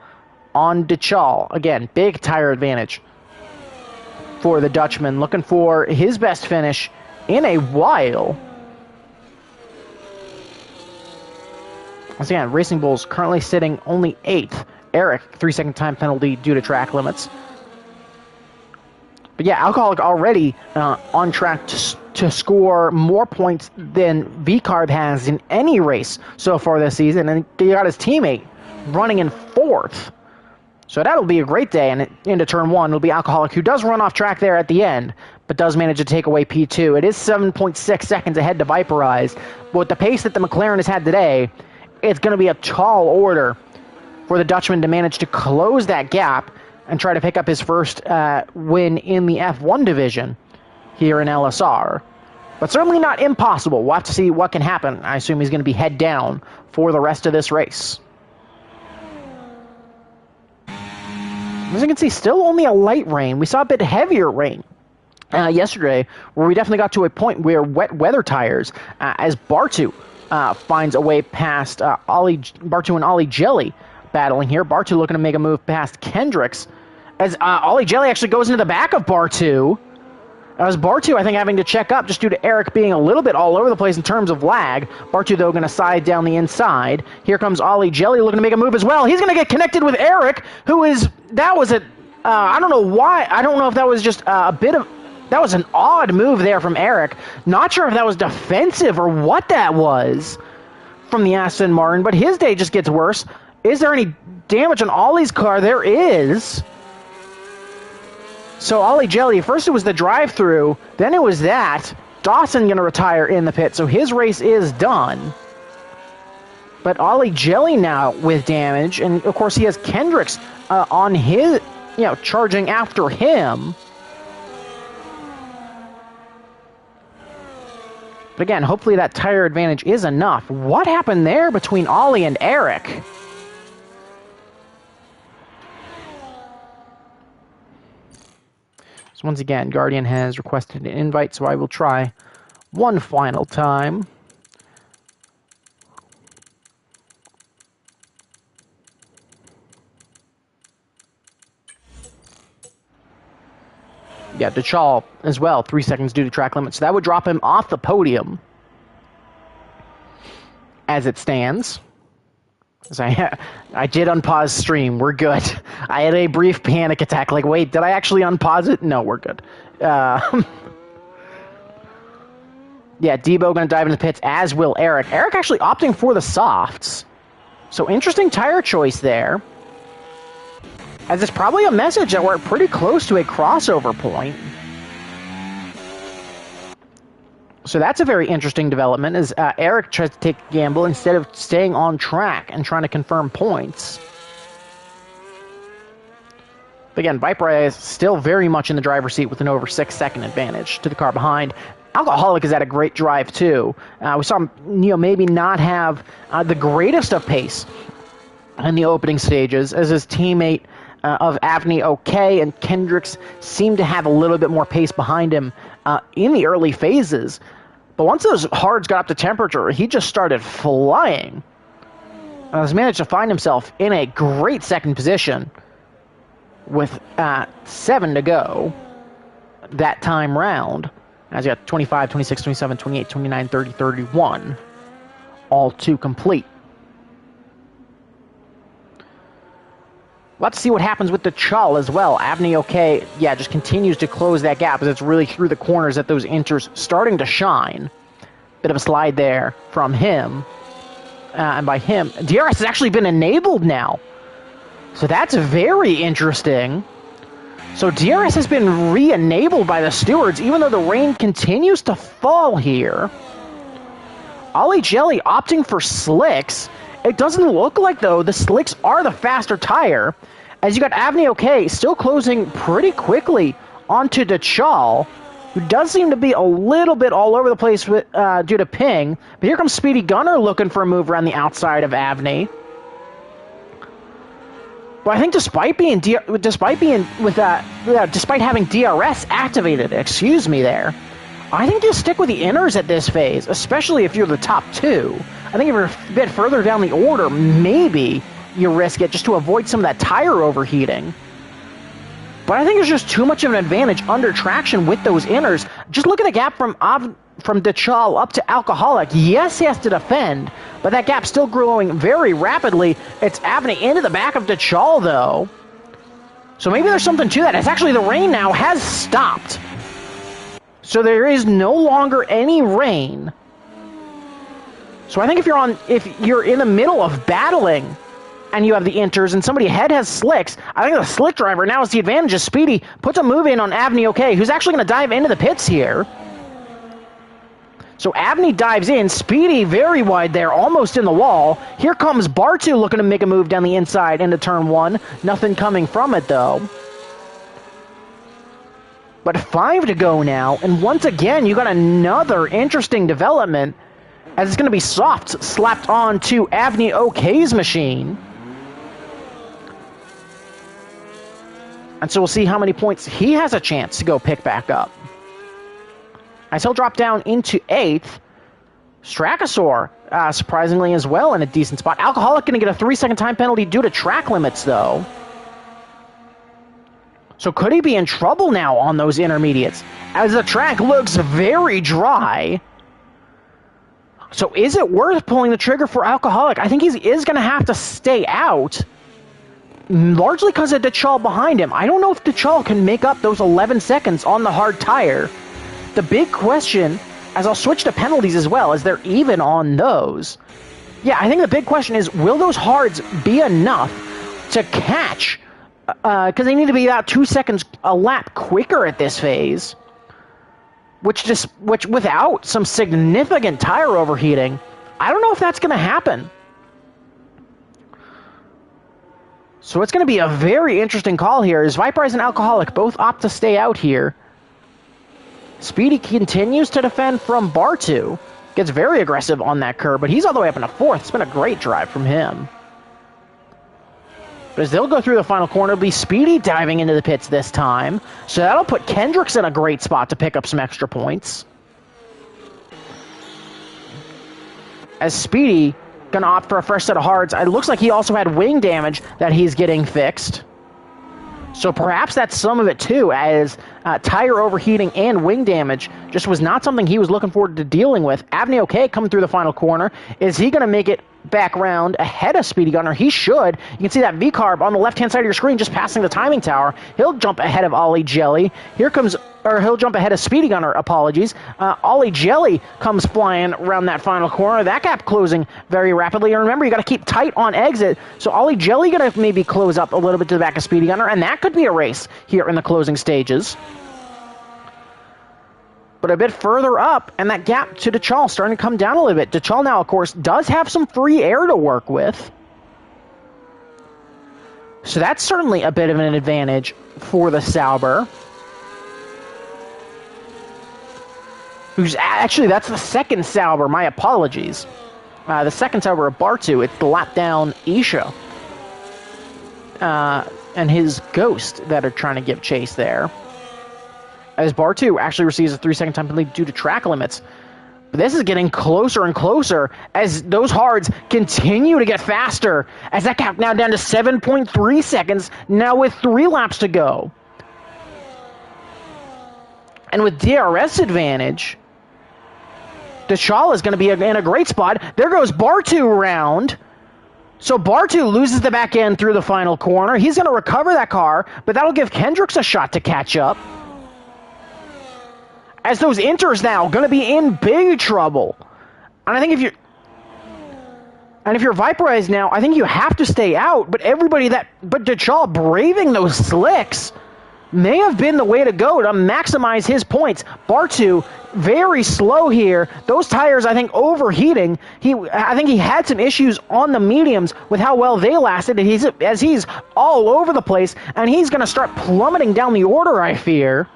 [SPEAKER 1] on Dachal. Again, big tire advantage for the Dutchman, looking for his best finish in a while. Once again, Racing Bulls currently sitting only 8th Eric, 3-second time penalty due to track limits. But yeah, Alcoholic already on track to score more points than V-Carb has in any race so far this season, and he got his teammate running in 4th. So that'll be a great day, and into turn 1, it'll be Alcoholic, who does run off track there at the end, but does manage to take away P2. It is 7.6 seconds ahead to Viperize, but with the pace that the McLaren has had today, it's going to be a tall order for the Dutchman to manage to close that gap and try to pick up his first win in the F1 division here in LSR. But certainly not impossible. We'll have to see what can happen. I assume he's going to be head down for the rest of this race. As you can see, still only a light rain. We saw a bit heavier rain yesterday, where we definitely got to a point where wet weather tires, as Bartu finds a way past Bartu and Ollie Jelly battling here. Bartu looking to make a move past Kendricks, as Ollie Jelly actually goes into the back of Bartu. As Bartu, I think, having to check up just due to Eric being a little bit all over the place in terms of lag. Bartu, though, going to side down the inside. Here comes Ollie Jelly looking to make a move as well. He's going to get connected with Eric, who is... That was a... I don't know why. I don't know if that was just a bit of... That was an odd move there from Eric. Not sure if that was defensive or what that was from the Aston Martin, but his day just gets worse. Is there any damage on Ollie's car? There is. So Ollie Jelly, first it was the drive-through, then it was that. Dawson going to retire in the pit, so his race is done. But Ollie Jelly now with damage, and of course he has Kendricks on his, charging after him. But again, hopefully that tire advantage is enough. What happened there between Ollie and Eric? Once again, Guardian has requested an invite, so I will try one final time. Yeah, Dachal as well, 3 seconds due to track limit, so that would drop him off the podium as it stands. So I did unpause stream. We're good. I had a brief panic attack. Like, wait, did I actually unpause it? No, we're good. Yeah, Debo going to dive into the pits, as will Eric. Eric actually opting for the softs. So interesting tire choice there. As it's probably a message that we're pretty close to a crossover point. So that's a very interesting development, as Eric tries to take a gamble instead of staying on track and trying to confirm points. But again, Viper is still very much in the driver's seat with an over 6-second advantage to the car behind. Alcoholic is at a great drive, too. We saw him maybe not have the greatest of pace in the opening stages, as his teammate of Avni OK and Kendricks seemed to have a little bit more pace behind him in the early phases. But once those hards got up to temperature, he just started flying. And has managed to find himself in a great second position with 7 to go that time round. As you got 25, 26, 27, 28, 29, 30, 31, all to complete. Let's see what happens with the Chull as well. Avni OK, just continues to close that gap as it's really through the corners that those inters starting to shine. Bit of a slide there from him. And by him, DRS has actually been enabled now. So that's very interesting. So DRS has been re-enabled by the stewards, even though the rain continues to fall here. Ollie Jelly opting for slicks. It doesn't look like, though, the slicks are the faster tire, as you got Avni OK still closing pretty quickly onto Dachal, who does seem to be a little bit all over the place with, due to ping. But here comes Speedy Gunner looking for a move around the outside of Avni. But I think despite having DRS activated, I think you'll stick with the inners at this phase, especially if you're the top 2. I think if you're a bit further down the order, maybe you risk it just to avoid some of that tire overheating. But I think there's just too much of an advantage under traction with those inners. Just look at the gap from from Dachal up to Alcoholic. Yes, he has to defend, but that gap's still growing very rapidly. It's Avni into the back of Dachal, though. So maybe there's something to that. It's actually the rain now has stopped. So there is no longer any rain. So I think if you're in the middle of battling and you have the inters and somebody ahead has slicks, I think the slick driver now has the advantage of Speedy, puts a move in on Avni OK, who's actually going to dive into the pits here. So Avni dives in, Speedy very wide there, almost in the wall. Here comes Bartu looking to make a move down the inside into turn 1. Nothing coming from it, though. But 5 to go now, and once again, you got another interesting development, as it's going to be soft slapped on to Avni OK's machine. And so we'll see how many points he has a chance to go pick back up. As he'll drop down into 8th. Strakasaur, surprisingly as well, in a decent spot. Alcoholic going to get a 3-second time penalty due to track limits, though. So could he be in trouble now on those intermediates? As the track looks very dry. So is it worth pulling the trigger for Alcoholic? I think he is going to have to stay out. Largely because of Dachal behind him. I don't know if Dachal can make up those 11 seconds on the hard tire. The big question, as I'll switch to penalties as well, as they're even on those. Yeah, I think the big question is, will those hards be enough to catch? Because they need to be about 2 seconds a lap quicker at this phase. Which without some significant tire overheating, I don't know if that's going to happen. So it's going to be a very interesting call here, as Viprise and Alcoholic both opt to stay out here. Speedy continues to defend from Bartu. Gets very aggressive on that curb, but he's all the way up into 4th. It's been a great drive from him. But as they'll go through the final corner, it'll be Speedy diving into the pits this time. So that'll put Kendricks in a great spot to pick up some extra points. As Speedy gonna opt for a fresh set of hards, it looks like he also had wing damage that he's getting fixed. So perhaps that's some of it too, as tire overheating and wing damage just was not something he was looking forward to dealing with. Avni OK coming through the final corner. Is he going to make it back round ahead of Speedy Gunner? He should. You can see that V-carb on the left-hand side of your screen just passing the timing tower. He'll jump ahead of Ollie Jelly. He'll jump ahead of Speedy Gunner, apologies. Ollie Jelly comes flying around that final corner. That gap closing very rapidly. And remember, you got to keep tight on exit. So Ollie Jelly going to maybe close up a little bit to the back of Speedy Gunner, and that could be a race here in the closing stages. But a bit further up, and that gap to Dachal starting to come down a little bit. Dachal now, of course, does have some free air to work with. So that's certainly a bit of an advantage for the Sauber. Actually, that's the second Sauber. My apologies. The second Sauber of Bartu. It's the lap down Isha. And his Ghost that are trying to give chase there. As Bartu actually receives a 3-second time penalty due to track limits. But this is getting closer and closer as those hards continue to get faster. As that gap now down to 7.3 seconds, now with 3 laps to go. And with DRS advantage, Dachal is going to be in a great spot. There goes Bartu around. So Bartu loses the back end through the final corner. He's going to recover that car, but that'll give Kendricks a shot to catch up. As those inters now going to be in big trouble. And I think if you're Viperize now, I think you have to stay out, but Dachal braving those slicks may have been the way to go to maximize his points. Bartu, very slow here. Those tires, I think, overheating. I think he had some issues on the mediums with how well they lasted, as he's all over the place, and he's going to start plummeting down the order, I fear.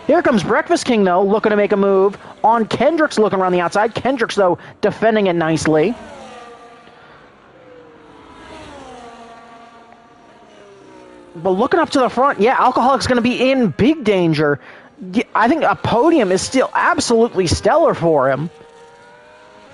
[SPEAKER 1] Here comes Breakfast King, though, looking to make a move on Kendricks, looking around the outside. Kendricks, though, defending it nicely. But looking up to the front, yeah, Alcoholic's going to be in big danger. I think a podium is still absolutely stellar for him.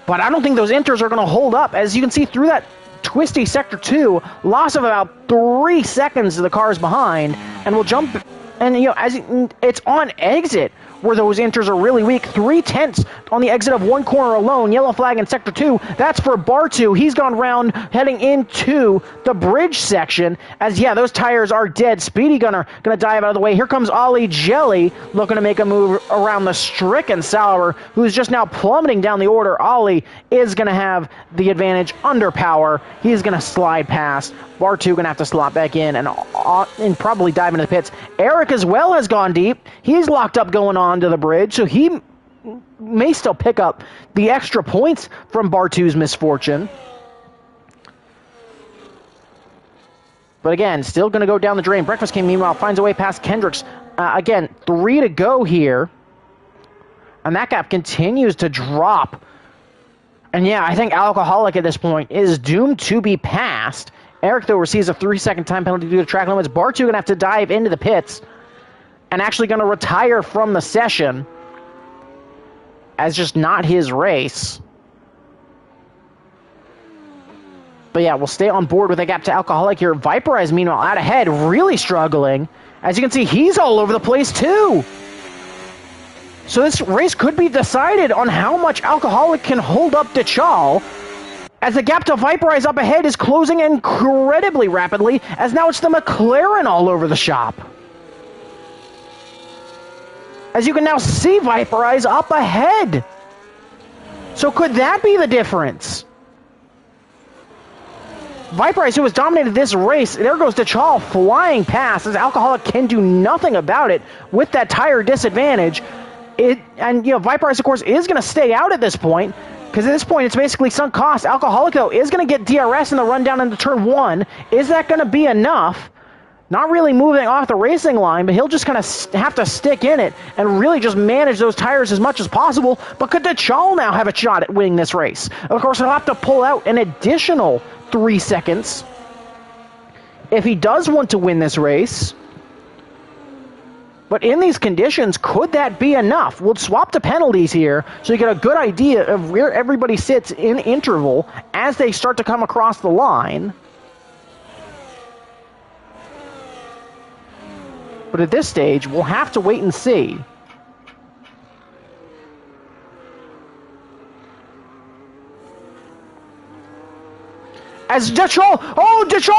[SPEAKER 1] But I don't think those inters are going to hold up. As you can see through that twisty Sector 2, loss of about 3 seconds to the cars behind, and will jump. And, as it's on exit where those inters are really weak. 3/10 on the exit of one corner alone. Yellow flag in sector 2. That's for Bartu. He's gone round heading into the bridge section. As, yeah, those tires are dead. Speedy Gunner going to dive out of the way. Here comes Ollie Jelly looking to make a move around the stricken Sauer, who's just now plummeting down the order. Ollie is going to have the advantage under power. He's going to slide past. Bartu going to have to slot back in and probably dive into the pits. Eric as well has gone deep. He's locked up going on to the bridge, so he may still pick up the extra points from Bartu's misfortune. But again, still going to go down the drain. Breakfast King, meanwhile, finds a way past Kendricks. Again, 3 to go here. And that gap continues to drop. And yeah, I think Alcoholic at this point is doomed to be passed. Eric, though, receives a 3-second time penalty due to track limits. Bartu going to have to dive into the pits and actually going to retire from the session as just not his race. But yeah, we'll stay on board with a gap to Alcoholic here. Viperize, meanwhile, out ahead, really struggling. As you can see, he's all over the place, too. So this race could be decided on how much Alcoholic can hold up DeChal, as the gap to Viperize up ahead is closing incredibly rapidly, as now it's the McLaren all over the shop. As you can now see Viperize up ahead. So could that be the difference? Viperize, who has dominated this race, there goes DeChal flying past, as Alcoholic can do nothing about it with that tire disadvantage. Viperize, of course, is going to stay out at this point, because at this point it's basically sunk cost. Alcoholic, though, is going to get DRS in the rundown into turn 1. Is that going to be enough? Not really moving off the racing line, but he'll just kind of have to stick in it and really just manage those tires as much as possible. But could DeChal now have a shot at winning this race? Of course, he'll have to pull out an additional 3 seconds if he does want to win this race. But in these conditions, could that be enough? We'll swap the penalties here so you get a good idea of where everybody sits in interval as they start to come across the line. But at this stage, we'll have to wait and see. As DeChal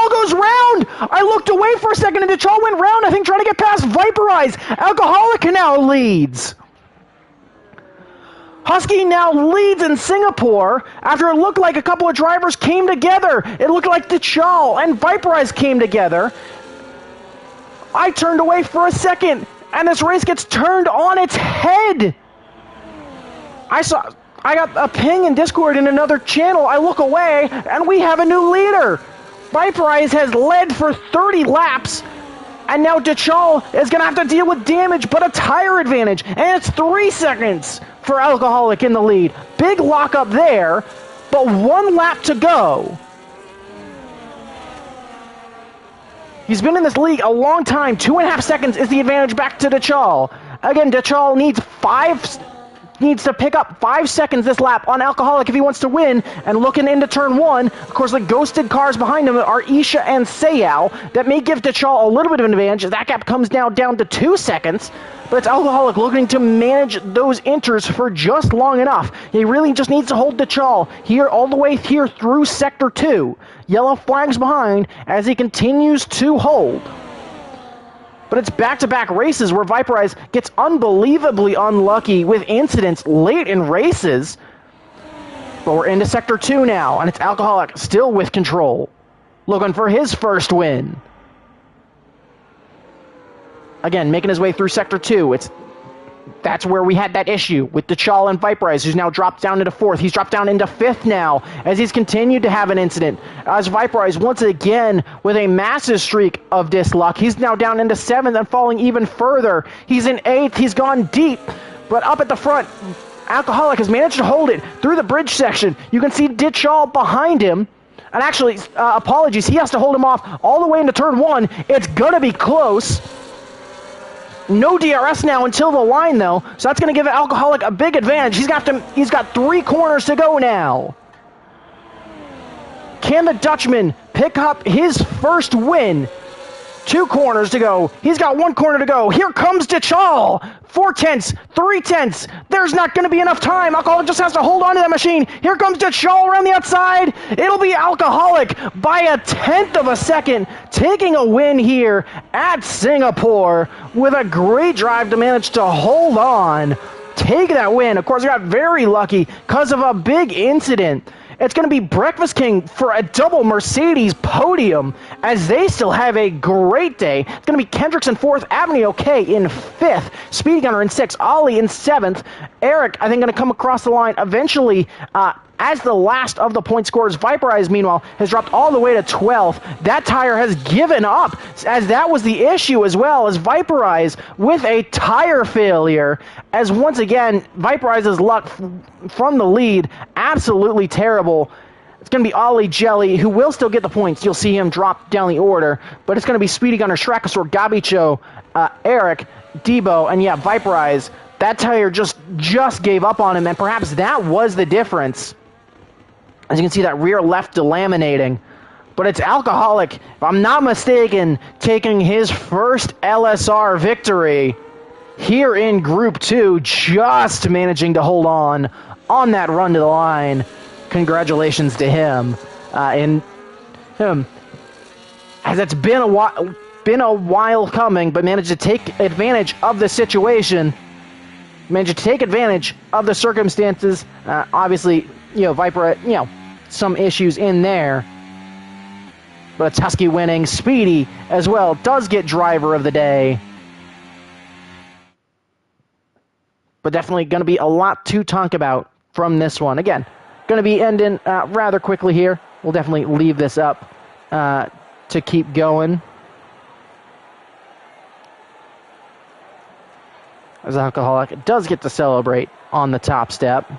[SPEAKER 1] goes round! I looked away for a second and DeChal went round, I think, trying to get past Viperize. Alcoholic now leads. Husky now leads in Singapore after it looked like a couple of drivers came together. It looked like DeChal and Viperize came together. I turned away for a second, and this race gets turned on its head. I got a ping in Discord in another channel. I look away, and we have a new leader. Viperize has led for 30 laps, and now DeChal is going to have to deal with damage, but a tire advantage, and it's 3 seconds for Alcoholic in the lead. Big lockup there, but 1 lap to go. He's been in this league a long time. 2.5 seconds is the advantage back to DeChal. Again, DeChal needs to pick up 5 seconds this lap on Alcoholic if he wants to win. And looking into turn 1, of course, the ghosted cars behind him are Isha and Sayao. That may give DeChal a little bit of an advantage. That gap comes now down to 2 seconds. But it's Alcoholic looking to manage those inters for just long enough. He really just needs to hold DeChal here all the way here through Sector 2. Yellow flags behind as he continues to hold. But it's back-to-back races where Viperize gets unbelievably unlucky with incidents late in races. But we're into Sector 2 now, and it's Alcoholic still with control, looking for his first win. Again, making his way through Sector 2. That's where we had that issue with DeChal and Viperize, who's now dropped down into 4th. He's dropped down into 5th now, as he's continued to have an incident. As Viperize, once again, with a massive streak of disluck, he's now down into 7th and falling even further. He's in 8th, he's gone deep, but up at the front, Alcoholic has managed to hold it through the bridge section. You can see DeChal behind him. And actually, apologies, he has to hold him off all the way into turn 1. It's gonna be close. No DRS now until the line, though, so that's going to give Alcoholic a big advantage. He's got 3 corners to go now. Can the Dutchman pick up his first win 2 corners to go. He's got 1 corner to go. Here comes DeChal. 4 tenths, 3 tenths. There's not going to be enough time. Alcoholic just has to hold on to that machine. Here comes DeChal around the outside. It'll be Alcoholic by a 1/10 of a second, taking a win here at Singapore with a great drive to manage to hold on, take that win. Of course, I got very lucky because of a big incident. It's going to be Breakfast King for a double Mercedes podium as they still have a great day. It's going to be Kendricks in 4th, Avenue OK in 5th, Speedy Gunner in 6th, Ollie in 7th. Eric, I think, going to come across the line eventually as the last of the point scorers. Viperize, meanwhile, has dropped all the way to 12th. That tire has given up, as that was the issue as well, as Viperize with a tire failure, as once again, Viperize's luck from the lead, absolutely terrible. It's going to be Ollie Jelly, who will still get the points. You'll see him drop down the order, but it's going to be Speedy Gunner, Shrakasaur, Gabicho, Eric, Debo, and yeah, Viperize. That tire just gave up on him, and perhaps that was the difference. As you can see, that rear left delaminating. But it's Alcoholic, if I'm not mistaken, taking his first LSR victory here in Group 2, just managing to hold on that run to the line. Congratulations to him. And him, as it's been a while coming, but managed to take advantage of the situation. Managed to take advantage of the circumstances. Obviously, Viper, some issues in there. But it's Husky winning. Speedy, as well, does get driver of the day. But definitely going to be a lot to talk about from this one. Again, going to be ending rather quickly here. We'll definitely leave this up to keep going. As Alcoholic does get to celebrate on the top step.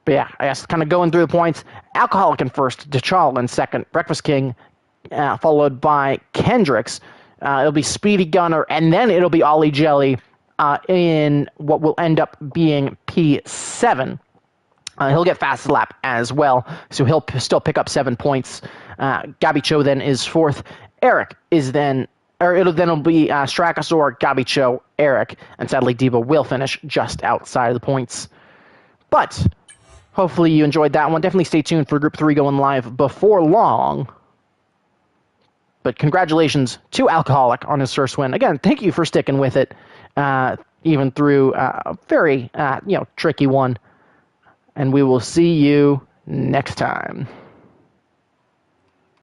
[SPEAKER 1] But yeah, I guess kind of going through the points. Alcoholic in 1st, DeChal in 2nd, Breakfast King, followed by Kendricks. It'll be Speedy Gunner, and then it'll be Ollie Jelly in what will end up being P7. He'll get fast lap as well, so he'll still pick up 7 points. Gabicho then is 4th. Eric is then, or it'll be Strakasaur, Gabicho, Eric, and sadly Debo will finish just outside of the points. But hopefully you enjoyed that one. Definitely stay tuned for Group 3 going live before long. But congratulations to Alcoholic on his first win. Again, thank you for sticking with it, even through a very tricky one. And we will see you next time.